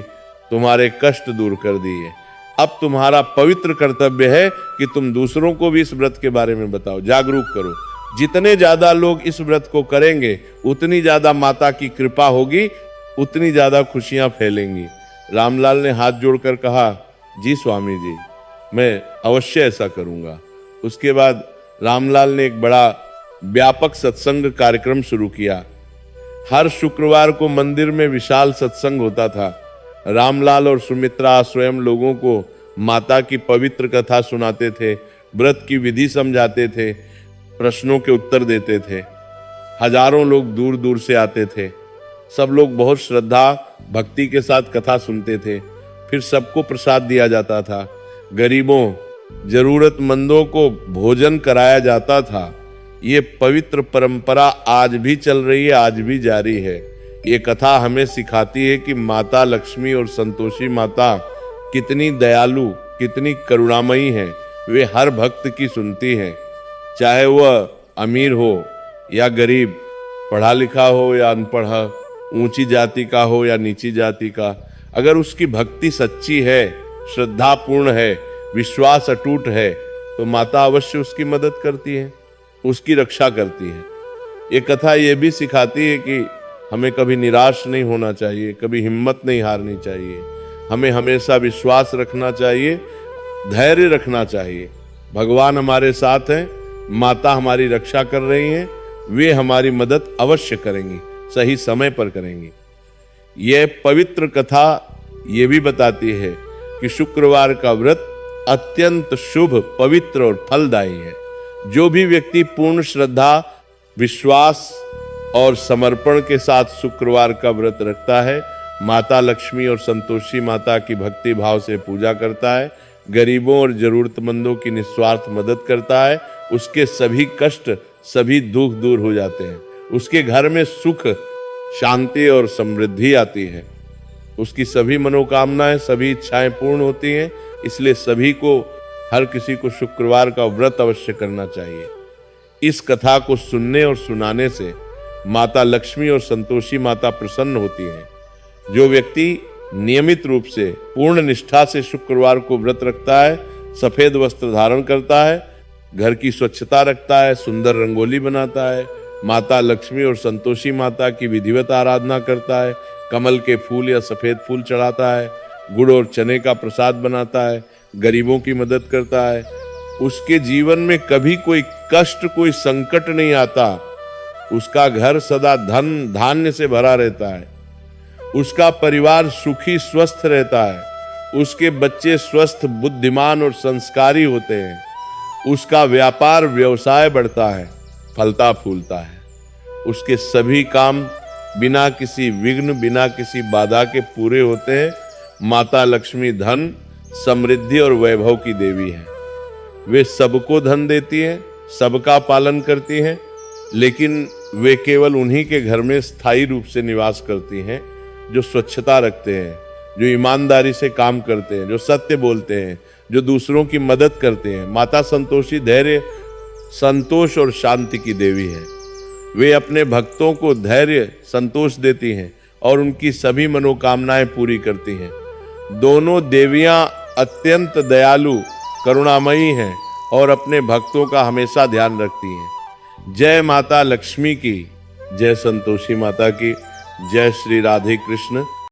तुम्हारे कष्ट दूर कर दिए। अब तुम्हारा पवित्र कर्तव्य है कि तुम दूसरों को भी इस व्रत के बारे में बताओ, जागरूक करो। जितने ज्यादा लोग इस व्रत को करेंगे, उतनी ज्यादा माता की कृपा होगी, उतनी ज्यादा खुशियां फैलेंगी। रामलाल ने हाथ जोड़कर कहा, जी स्वामी जी, मैं अवश्य ऐसा करूंगा। उसके बाद रामलाल ने एक बड़ा व्यापक सत्संग कार्यक्रम शुरू किया। हर शुक्रवार को मंदिर में विशाल सत्संग होता था। रामलाल और सुमित्रा स्वयं लोगों को माता की पवित्र कथा सुनाते थे, व्रत की विधि समझाते थे, प्रश्नों के उत्तर देते थे। हजारों लोग दूर दूर से आते थे। सब लोग बहुत श्रद्धा, भक्ति के साथ कथा सुनते थे। फिर सबको प्रसाद दिया जाता था। गरीबों, जरूरतमंदों को भोजन कराया जाता था। ये पवित्र परंपरा आज भी चल रही है, आज भी जारी है। ये कथा हमें सिखाती है कि माता लक्ष्मी और संतोषी माता कितनी दयालु, कितनी करुणामयी है। वे हर भक्त की सुनती हैं, चाहे वह अमीर हो या गरीब, पढ़ा लिखा हो या अनपढ़, ऊंची जाति का हो या नीची जाति का। अगर उसकी भक्ति सच्ची है, श्रद्धा पूर्ण है, विश्वास अटूट है, तो माता अवश्य उसकी मदद करती है, उसकी रक्षा करती है। ये कथा ये भी सिखाती है कि हमें कभी निराश नहीं होना चाहिए, कभी हिम्मत नहीं हारनी चाहिए, हमें हमेशा विश्वास रखना चाहिए, धैर्य रखना चाहिए। भगवान हमारे साथ हैं, माता हमारी रक्षा कर रही हैं, वे हमारी मदद अवश्य करेंगी, सही समय पर करेंगी। यह पवित्र कथा ये भी बताती है कि शुक्रवार का व्रत अत्यंत शुभ, पवित्र और फलदायी है। जो भी व्यक्ति पूर्ण श्रद्धा, विश्वास और समर्पण के साथ शुक्रवार का व्रत रखता है, माता लक्ष्मी और संतोषी माता की भक्ति भाव से पूजा करता है, गरीबों और जरूरतमंदों की निस्वार्थ मदद करता है, उसके सभी कष्ट, सभी दुख दूर हो जाते हैं, उसके घर में सुख, शांति और समृद्धि आती है, उसकी सभी मनोकामनाएं, सभी इच्छाएं पूर्ण होती हैं। इसलिए सभी को, हर किसी को शुक्रवार का व्रत अवश्य करना चाहिए। इस कथा को सुनने और सुनाने से माता लक्ष्मी और संतोषी माता प्रसन्न होती हैं। जो व्यक्ति नियमित रूप से, पूर्ण निष्ठा से शुक्रवार को व्रत रखता है, सफेद वस्त्र धारण करता है, घर की स्वच्छता रखता है, सुंदर रंगोली बनाता है, माता लक्ष्मी और संतोषी माता की विधिवत आराधना करता है, कमल के फूल या सफेद फूल चढ़ाता है, गुड़ और चने का प्रसाद बनाता है, गरीबों की मदद करता है, उसके जीवन में कभी कोई कष्ट, कोई संकट नहीं आता। उसका घर सदा धन धान्य से भरा रहता है, उसका परिवार सुखी स्वस्थ रहता है, उसके बच्चे स्वस्थ, बुद्धिमान और संस्कारी होते हैं, उसका व्यापार व्यवसाय बढ़ता है, फलता फूलता है, उसके सभी काम बिना किसी विघ्न, बिना किसी बाधा के पूरे होते हैं। माता लक्ष्मी धन, समृद्धि और वैभव की देवी है। वे सबको धन देती हैं, सबका पालन करती हैं, लेकिन वे केवल उन्हीं के घर में स्थायी रूप से निवास करती हैं जो स्वच्छता रखते हैं, जो ईमानदारी से काम करते हैं, जो सत्य बोलते हैं, जो दूसरों की मदद करते हैं। माता संतोषी धैर्य, संतोष और शांति की देवी है। वे अपने भक्तों को धैर्य, संतोष देती हैं और उनकी सभी मनोकामनाएं पूरी करती हैं। दोनों देवियां अत्यंत दयालु, करुणामयी हैं और अपने भक्तों का हमेशा ध्यान रखती हैं। जय माता लक्ष्मी की, जय संतोषी माता की, जय श्री राधे कृष्ण।